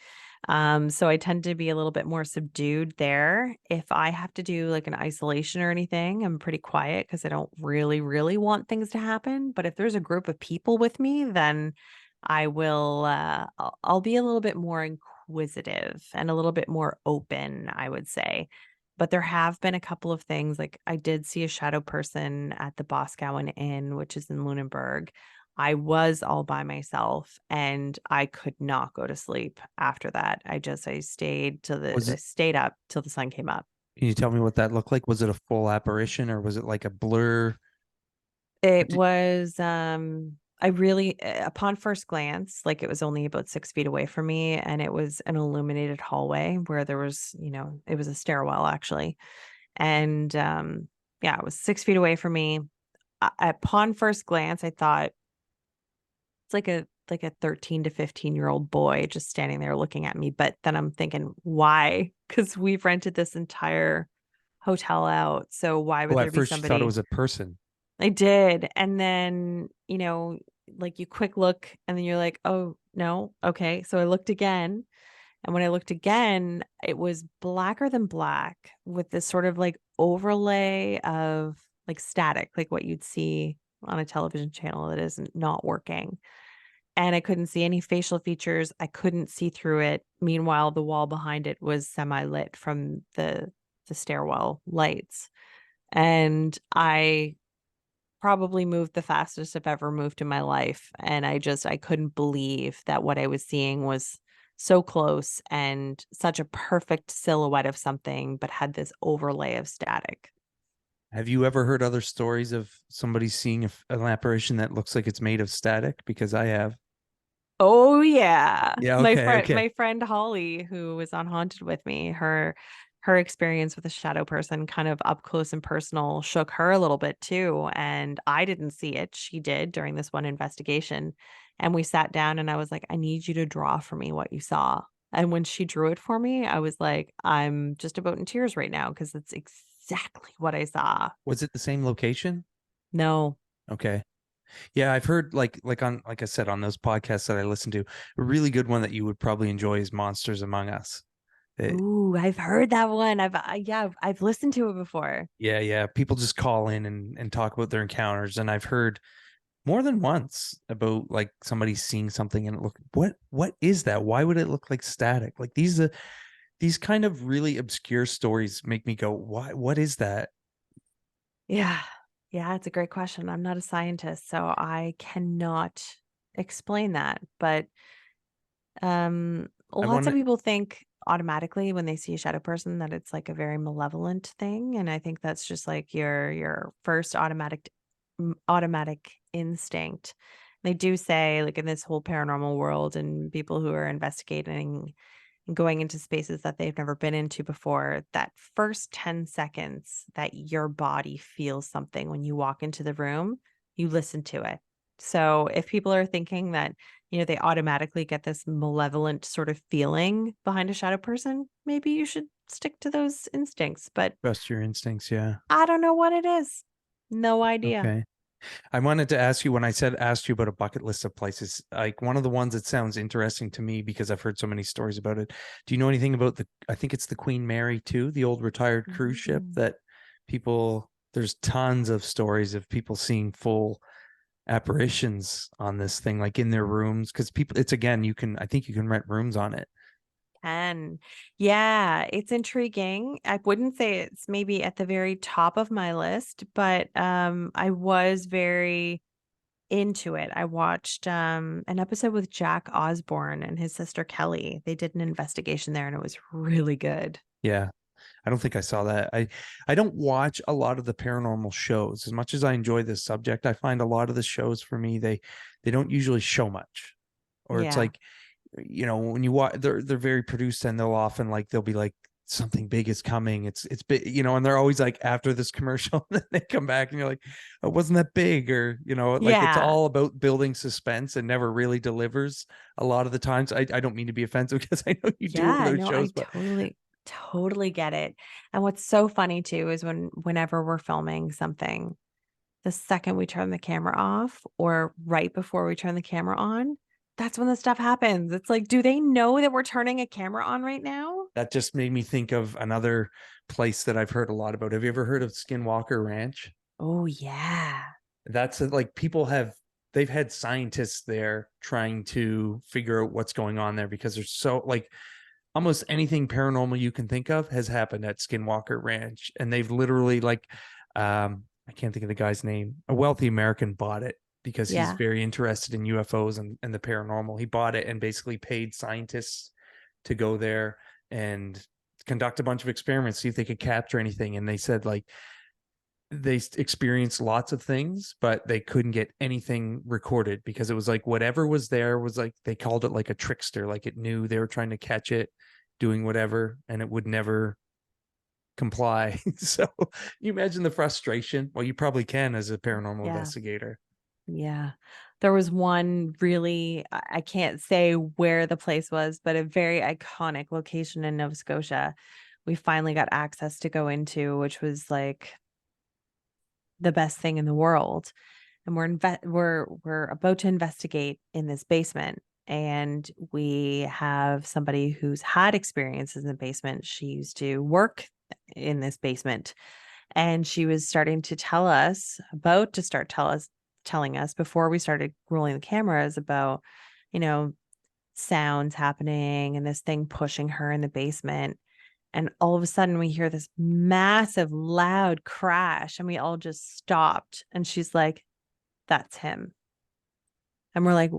So I tend to be a little bit more subdued there. If I have to do like an isolation or anything, I'm pretty quiet because I don't really, really want things to happen. But if there's a group of people with me, then I'll be a little bit more inquisitive and a little bit more open, I would say. But there have been a couple of things, like I did see a shadow person at the Boscawen Inn, which is in Lunenburg. I was all by myself and I could not go to sleep after that. I Was it? stayed up till the sun came up. Can you tell me what that looked like? Was it a full apparition or was it like a blur? It Did- was, I really upon first glance, like, it was only about 6 feet away from me, and it was an illuminated hallway where there was, it was a stairwell, actually, and, yeah, it was 6 feet away from me. Upon first glance, I thought, "It's like a 13 to 15-year-old boy just standing there looking at me," but then I'm thinking, "Why? Because 'Cause we've rented this entire hotel out, so why Oh, would at there be first you thought it somebody?" was a person. I did, and then, like, you quick look, and then you're like, "Oh, no, okay." So I looked again, and when I looked again, it was blacker than black with this sort of, like, overlay of, like, static, like what you'd see on a television channel that isn't not working, and I couldn't see any facial features, I couldn't see through it. Meanwhile, the wall behind it was semi-lit from the stairwell lights, and I probably moved the fastest I've ever moved in my life, and I couldn't believe that what I was seeing was so close and such a perfect silhouette of something, but had this overlay of static. Have you ever heard other stories of somebody seeing an apparition that looks like it's made of static? Because I have. Oh, yeah. Yeah. My Okay. friend Okay. my friend Holly, who was on Haunted with me, her experience with a shadow person kind of up close and personal shook her a little bit too, and I didn't see it. She did during this one investigation, and we sat down and I was like, "I need you to draw for me what you saw." And when she drew it for me, I was like, "I'm just about in tears right now because it's exactly what I saw." Was it the same location? No. Okay. Yeah, I've heard like I said on those podcasts that I listen to, a really good one that you would probably enjoy is Monsters Among Us. Ooh, I've heard that one. I've listened to it before. Yeah, yeah. People just call in and talk about their encounters, and I've heard more than once about like somebody seeing something and it look what is that? Why would it look like static? Like these kind of really obscure stories make me go, why? What is that? Yeah. Yeah, it's a great question. I'm not a scientist, so I cannot explain that. But I lots want of to. people think automatically when they see a shadow person that it's like a very malevolent thing, and I think that's just like your first automatic instinct. They do say like in this whole paranormal world and people who are investigating and going into spaces that they've never been into before, that first 10 seconds that your body feels something when you walk into the room, you listen to it. So if people are thinking that, they automatically get this malevolent sort of feeling behind a shadow person, maybe you should stick to those instincts. But Trust your instincts. Yeah. I don't know what it is. No idea. Okay. I wanted to ask you when I said asked you about a bucket list of places, like one of the ones that sounds interesting to me because I've heard so many stories about it. Do you know anything about I think it's the Queen Mary too, the old retired cruise ship Mm. that there's tons of stories of people seeing full apparitions on this thing, like in their rooms. Cause people, it's again, I think you can rent rooms on it. And yeah, it's intriguing. I wouldn't say it's maybe at the very top of my list, but I was very into it. I watched an episode with Jack Osborne and his sister Kelly. They did an investigation there and it was really good. Yeah. I don't think I saw that. I don't watch a lot of the paranormal shows. As much as I enjoy this subject, I find a lot of the shows for me they don't usually show much. Or it's Yeah. like, when you watch they're very produced and they'll be like something big is coming. It's big, and they're always like after this commercial and then they come back and you're like, oh, wasn't that big? Or, like it's Yeah. all about building suspense and never really delivers a lot of the times. I don't mean to be offensive because I know you do Yeah, those no, I shows, but totally get it. And what's so funny too is whenever we're filming something, the second we turn the camera off or right before we turn the camera on, that's when the stuff happens. It's like, do they know that we're turning a camera on right now? that just made me think of another place that I've heard a lot about. Have you ever heard of Skinwalker Ranch? Oh, yeah. That's like they've had scientists there trying to figure out what's going on there because there's so like almost anything paranormal you can think of has happened at Skinwalker Ranch. And they've literally I can't think of the guy's name. A wealthy American bought it because he's Yeah. very interested in UFOs and the paranormal. He bought it and basically paid scientists to go there and conduct a bunch of experiments, see if they could capture anything. And they said like they experienced lots of things, but they couldn't get anything recorded because it was like whatever was there was like they called it like a trickster, like it knew they were trying to catch it doing whatever and it would never comply. So you imagine the frustration. Well, you probably can as a paranormal Yeah. investigator. Yeah. There was one really, I can't say where the place was, but a very iconic location in Nova Scotia. We finally got access to go into, which was like the best thing in the world. And we're about to investigate in this basement. And we have somebody who's had experiences in the basement. She used to work in this basement. And she was starting to about to start telling us before we started rolling the cameras about, you know, sounds happening and this thing pushing her in the basement. And all of a sudden we hear this massive loud crash and we all just stopped. And she's like, that's him. And we're like,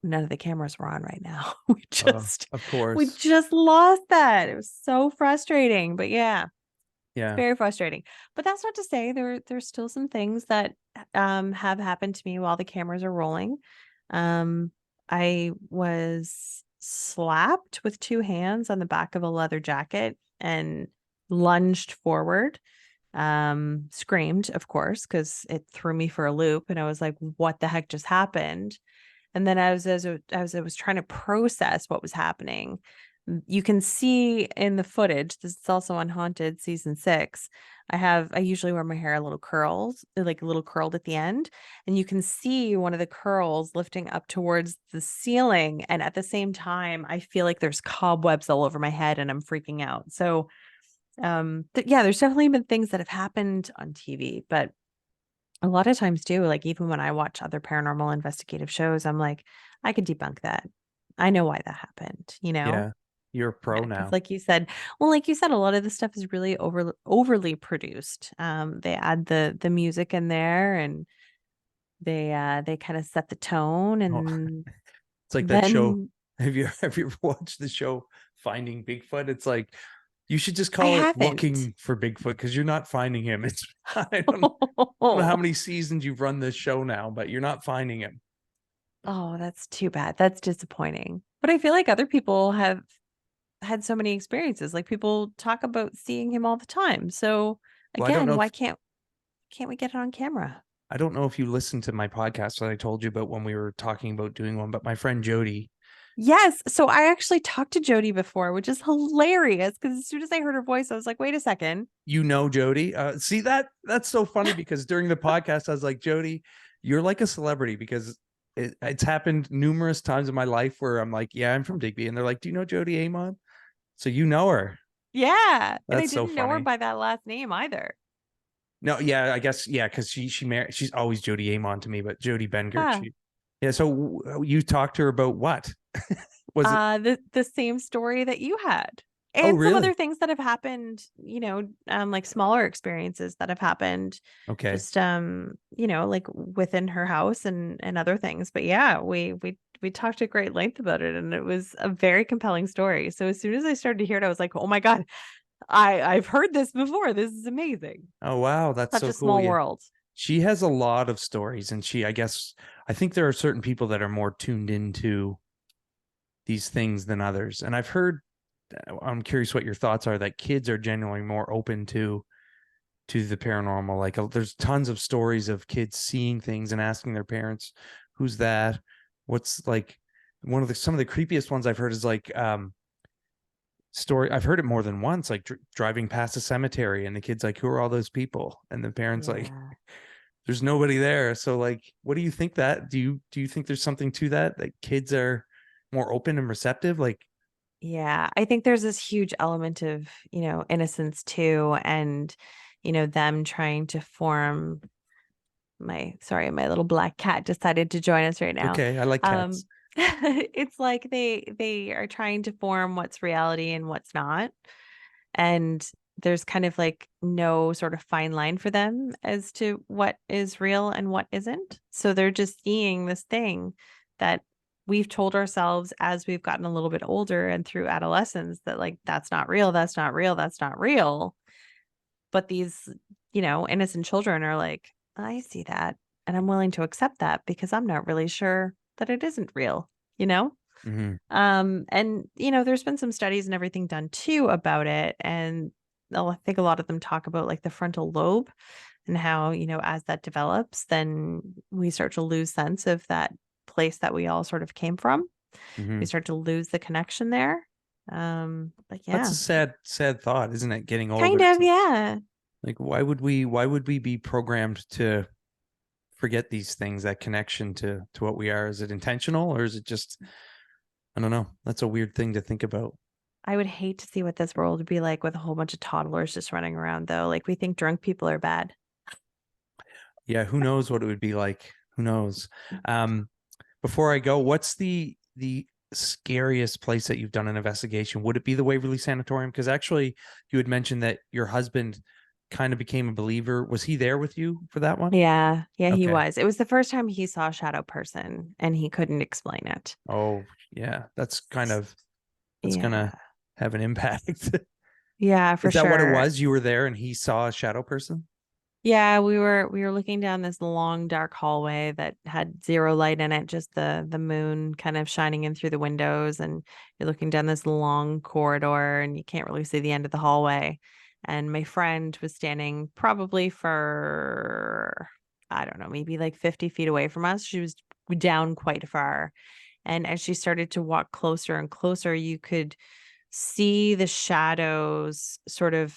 none of the cameras were on right now. We just Of we course. just lost that. It was so frustrating. But yeah, it's Yeah. very frustrating. But that's not to say there's still some things that have happened to me while the cameras are rolling. Um I was slapped with two hands on the back of a leather jacket and lunged forward. Screamed, of course, because it threw me for a loop and I was like, what the heck just happened? And then as I was trying to process what was happening, You can see in the footage, this is also on Haunted season 6. I usually wear my hair a little curls, like a little curled at the end, and you can see one of the curls lifting up towards the ceiling. And at the same time, I feel like there's cobwebs all over my head and I'm freaking out. So, yeah, there's definitely been things that have happened on TV, but a lot of times too, like even when I watch other paranormal investigative shows, I'm like, I could debunk that. I know why that happened, you know? Yeah. You're a Yeah, pro because now. like you said, a lot of this stuff is really overly produced. They add the music in there and they kind of set the tone Oh, and it's like that show. then Have you ever watched the show Finding Bigfoot? It's like you should just I call it haven't. Looking for Bigfoot because you're not finding him. It's I don't know how many seasons you've run this show now, but you're not finding him. Oh, that's too bad. That's disappointing. But I feel like other people have had so many experiences. Like people talk about seeing him all the time. So Well, I don't again, know why if can't we get it on camera? I don't know if you listened to my podcast that I told you about when we were talking about doing one, but my friend Jody, Yes. So I actually talked to Jody before, which is hilarious because as soon as I heard her voice, I was like, wait a second. you know Jody. See that's so funny because during the podcast I was like, Jody, you're like a celebrity because it's happened numerous times in my life where I'm like, yeah, I'm from Digby, and they're like, do you know Jody Amon? So you know her. Yeah. And I That's so didn't know her funny. by that last name either. No, yeah, I guess yeah, because she married. She's always Jody Amon to me, but Jody Bengert. Huh. Yeah. So you talked to her about what? Was it? The same story that you had. Oh, And some other really? things that have happened, like smaller experiences that have happened Okay. just like within her house and other things. But yeah, we talked at great length about it and it was a very compelling story. So as soon as I started to hear it, I was like, "Oh my God, I've heard this before. This is amazing." Oh, wow, that's Such so a cool. small Yeah, world. she has a lot of stories, and I think there are certain people that are more tuned into these things than others. And I've heard, I'm curious what your thoughts are, that kids are generally more open to the paranormal. Like there's tons of stories of kids seeing things and asking their parents, "Who's that? What's like?" One of the some of the creepiest ones I've heard is like story. I've heard it more than once, like driving past a cemetery, and the kid's like, "Who are all those people?" And the parents like, Yeah. "There's nobody there." So like, what do you think that? Do you think there's something to that? That kids are more open and receptive? Like, Yeah, I think there's this huge element of, innocence too, and, them trying to form my little black cat decided to join us right now. okay, I like cats. It's like they are trying to form what's reality and what's not. And there's kind of like no sort of fine line for them as to what is real and what isn't. So they're just seeing this thing that we've told ourselves as we've gotten a little bit older and through adolescence that like that's not real, that's not real, that's not real. But these, innocent children are like, I see that and I'm willing to accept that because I'm not really sure that it isn't real, you know? Hmm. And there's been some studies and everything done too about it. And I think a lot of them talk about like the frontal lobe and how, as that develops, then we start to lose sense of that place that we all sort of came from. We Hmm. start to lose the connection there. But That's yeah, a sad thought, isn't it? Getting older, kind it's of, yeah. like why would we be programmed to forget these things, that connection to what we are? Is it intentional or is it just, I don't know. That's a weird thing to think about. I would hate to see what this world would be like with a whole bunch of toddlers just running around though. Like we think drunk people are bad. Yeah, who knows what it would be like? Who knows? Um, Before I go, what's the scariest place that you've done an investigation? Would it be the Waverly Sanatorium? Because actually, you had mentioned that your husband kind of became a believer. Was he there with you for that one? Yeah, yeah, he Okay. was. It was the first time he saw a shadow person and he couldn't explain it. Oh, yeah. That's Yeah. gonna have an impact. Yeah, for Is that what it sure. was? You were there and he saw a shadow person? Yeah, we were looking down this long dark hallway that had zero light in it, just the moon kind of shining in through the windows and you're looking down this long corridor and you can't really see the end of the hallway. And my friend was standing probably for I don't know, maybe like 50 feet away from us. She was down quite far. And as she started to walk closer and closer, you could see the shadows sort of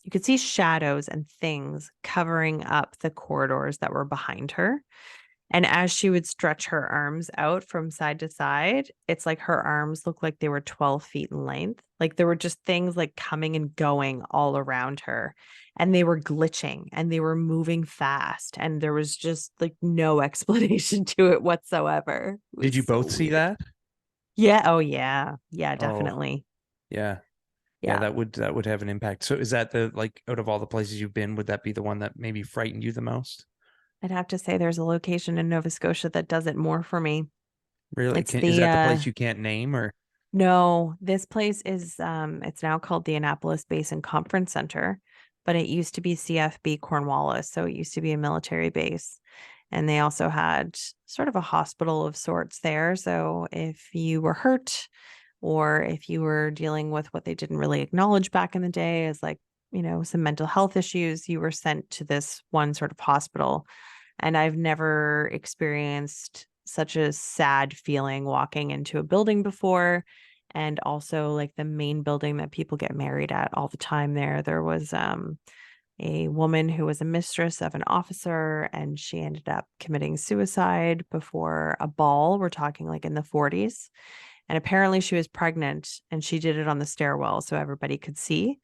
you could see shadows and things covering up the corridors that were behind her. And as she would stretch her arms out from side to side, it's like her arms looked like they were 12 feet in length. Like there were just things like coming and going all around her. And they were glitching and they were moving fast. And there was just like no explanation to it whatsoever. It Did was you so both see weird. that? Yeah. Oh, yeah. Yeah, Oh, definitely. yeah. Yeah, Yeah. that would have an impact. So is that the like out of all the places you've been, would that be the one that maybe frightened you the most? I'd have to say there's a location in Nova Scotia that does it more for me. Really? It's Is the that the place you can't name or No, this place is it's now called the Annapolis Basin Conference Center, but it used to be CFB Cornwallis, so it used to be a military base. And they also had sort of a hospital of sorts there. So if you were hurt or if you were dealing with what they didn't really acknowledge back in the day as like, some mental health issues, you were sent to this one sort of hospital. And I've never experienced such a sad feeling walking into a building before. And also, like the main building that people get married at all the time there was a woman who was a mistress of an officer, and she ended up committing suicide before a ball. We're talking like in the 40s. And apparently, she was pregnant and she did it on the stairwell so everybody could see.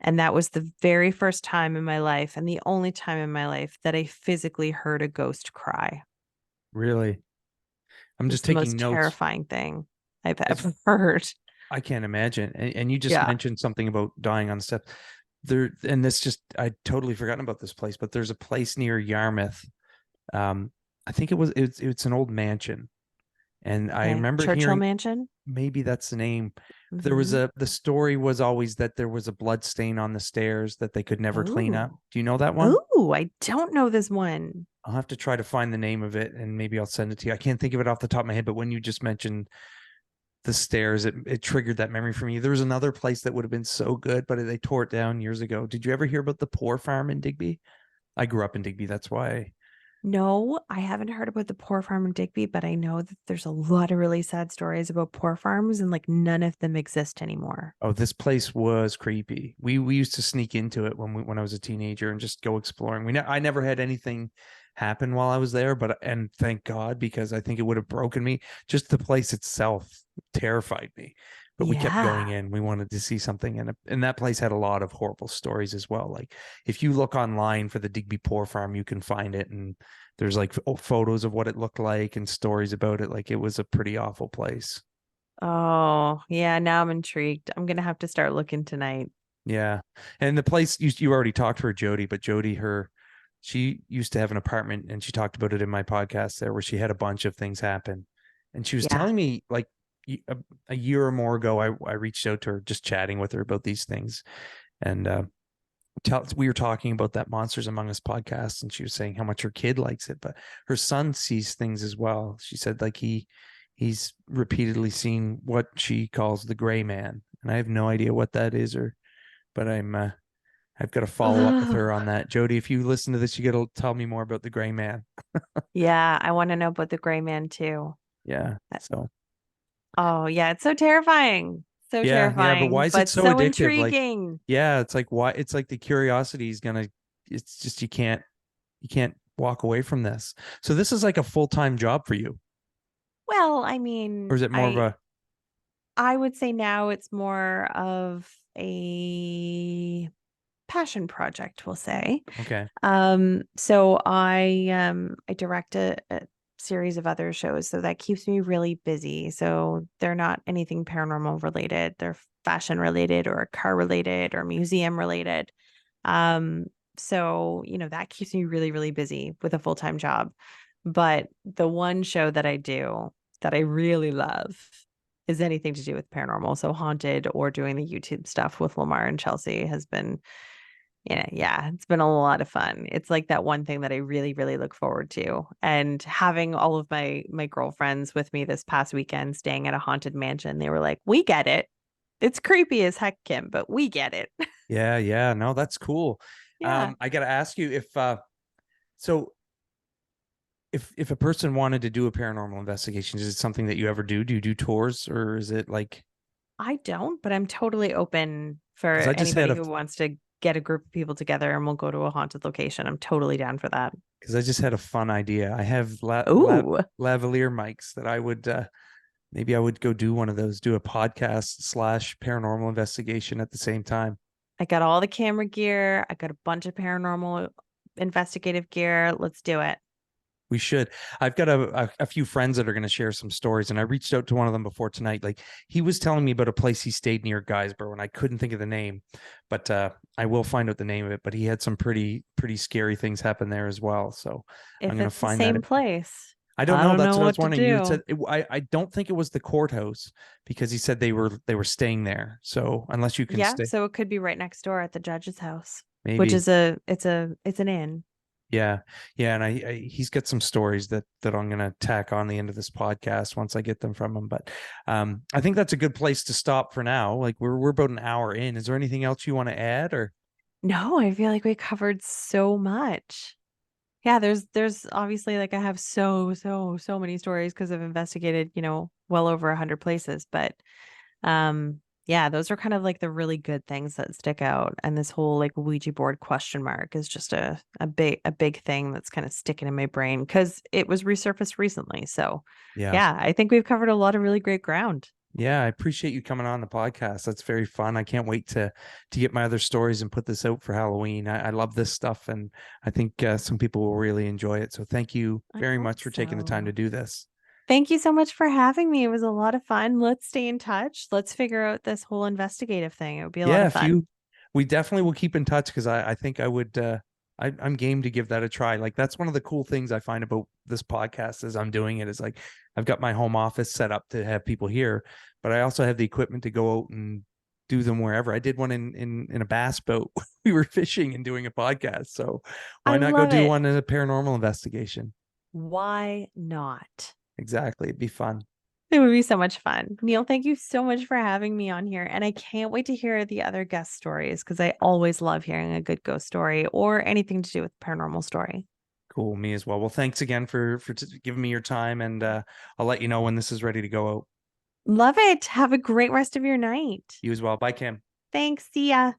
And that was the very first time in my life and the only time in my life that I physically heard a ghost cry. really? I'm It was just the taking most notes. terrifying thing I've As ever heard. I can't imagine. And you just Yeah. mentioned something about dying on the steps. There, and this just I totally forgotten about this place, but there's a place near Yarmouth. Um, I think it's an old mansion. And I Okay. remember Churchill hearing Mansion. maybe that's the name. There was Mm-hmm. the story was always that there was a blood stain on the stairs that they could never clean up. Oh. Do you know that one? Oh, I don't know this one. I'll have to try to find the name of it and maybe I'll send it to you. I can't think of it off the top of my head, but when you just mentioned the stairs, it triggered that memory for me. There was another place that would have been so good, but they tore it down years ago. Did you ever hear about the Poor Farm in Digby? I grew up in Digby. That's why. No, I haven't heard about the poor farm in Digby, but I know that there's a lot of really sad stories about poor farms and like none of them exist anymore. Oh, this place was creepy. We used to sneak into it when I was a teenager and just go exploring. I never had anything happen while I was there, but and thank God because I think it would have broken me. Just the place itself terrified me. But we kept going Yeah. in. We wanted to see something, and that place had a lot of horrible stories as well. Like if you look online for the Digby Poor Farm, you can find it, and there's like photos of what it looked like and stories about it. Like it was a pretty awful place. Oh, yeah. Now I'm intrigued. I'm gonna have to start looking tonight. Yeah. And the place you already talked to her, Jody, but Jody, she used to have an apartment and she talked about it in my podcast there where she had a bunch of things happen. And she was Yeah. telling me like a year or more ago, I reached out to her just chatting with her about these things. And we were talking about that Monsters Among Us podcast and she was saying how much her kid likes it, but her son sees things as well. She said like he's repeatedly seen what she calls the gray man. And I have no idea what that is or but I've got to follow up with Oh, her on that. Jody, if you listen to this, you got to tell me more about the gray man. yeah. I want to know about the gray man too. Yeah. Uh, So Oh, yeah. It's so terrifying. So yeah, but why terrifying, is it but so so addictive? Like, intriguing. yeah, it's like why it's like the curiosity is gonna it's just you can't walk away from this. So this is like a full-time job for you. Well, I Or mean, is it more of I a I would say now it's more of a passion project, we'll say. okay. So I direct a series of other shows, so that keeps me really busy. So they're not anything paranormal related. They're fashion related or car related or museum related. Um, so that keeps me really, really busy with a full-time job. But the one show that I do that I really love is anything to do with paranormal. So haunted or doing the YouTube stuff with Lamar and Chelsea has been yeah, it's been a lot of fun. It's like that one thing that I really, really look forward to. And having all of my girlfriends with me this past weekend staying at a haunted mansion, they were like, "We get it. It's creepy as heck, Kim, but we get it." Yeah, yeah. No, that's cool. Yeah. I gotta ask you if so if a person wanted to do a paranormal investigation, is it something that you ever do? Do you do tours or is it like I don't, but I'm totally open for Because I just had anybody a who wants to get a group of people together and we'll go to a haunted location. I'm totally down for that. because I just had a fun idea. I have Ooh, lavalier mics that I would maybe I would go do one of those, do a podcast slash paranormal investigation at the same time. I got all the camera gear. I got a bunch of paranormal investigative gear. Let's do it. We should. I've got a few friends that are going to share some stories, and I reached out to one of them before tonight. Like he was telling me about a place he stayed near Guysborough, and I couldn't think of the name, but I will find out the name of it. But he had some pretty scary things happen there as well. So I'm If going to it's the find that. same place, I don't I know. don't That's know what I was what to wondering. You had do. said I don't think it was the courthouse because he said they were staying there. So unless you can Yeah, stay, so it could be right next door at the judge's house, which maybe. is it's an inn. Yeah, yeah, and he's got some stories that I'm gonna tack on the end of this podcast once I get them from him. But I think that's a good place to stop for now. Like we're about an hour in. Is there anything else you want to add or? No, I feel like we covered so much. Yeah, there's obviously like I have so many stories because I've investigated, well over 100 places, but yeah, those are kind of like the really good things that stick out. And this whole like Ouija board question mark is just a big thing that's kind of sticking in my brain because it was resurfaced recently. So Yeah, yeah, I think we've covered a lot of really great ground. yeah, I appreciate you coming on the podcast. That's very fun. I can't wait to get my other stories and put this out for Halloween. I love this stuff, and I think some people will really enjoy it. So thank you I very hope much for taking the time to so. do this. Thank you so much for having me. It was a lot of fun. Let's stay in touch. Let's figure out this whole investigative thing. It would be a lot Yeah, of if fun. you, we definitely will keep in touch because I think I would, I'm game to give that a try. Like that's one of the cool things I find about this podcast as I'm doing it is like I've got my home office set up to have people here, but I also have the equipment to go out and do them wherever. I did one in a bass boat. We were fishing and doing a podcast. So I why not go love do it. one in a paranormal investigation? Why not? Exactly. It'd be fun. It would be so much fun. Neil, thank you so much for having me on here. And I can't wait to hear the other guest stories because I always love hearing a good ghost story or anything to do with paranormal story. Cool. Me as well. Well, thanks again for giving me your time, and I'll let you know when this is ready to go out. Love it. Have a great rest of your night. You as well. Bye, Kim. Thanks. See ya.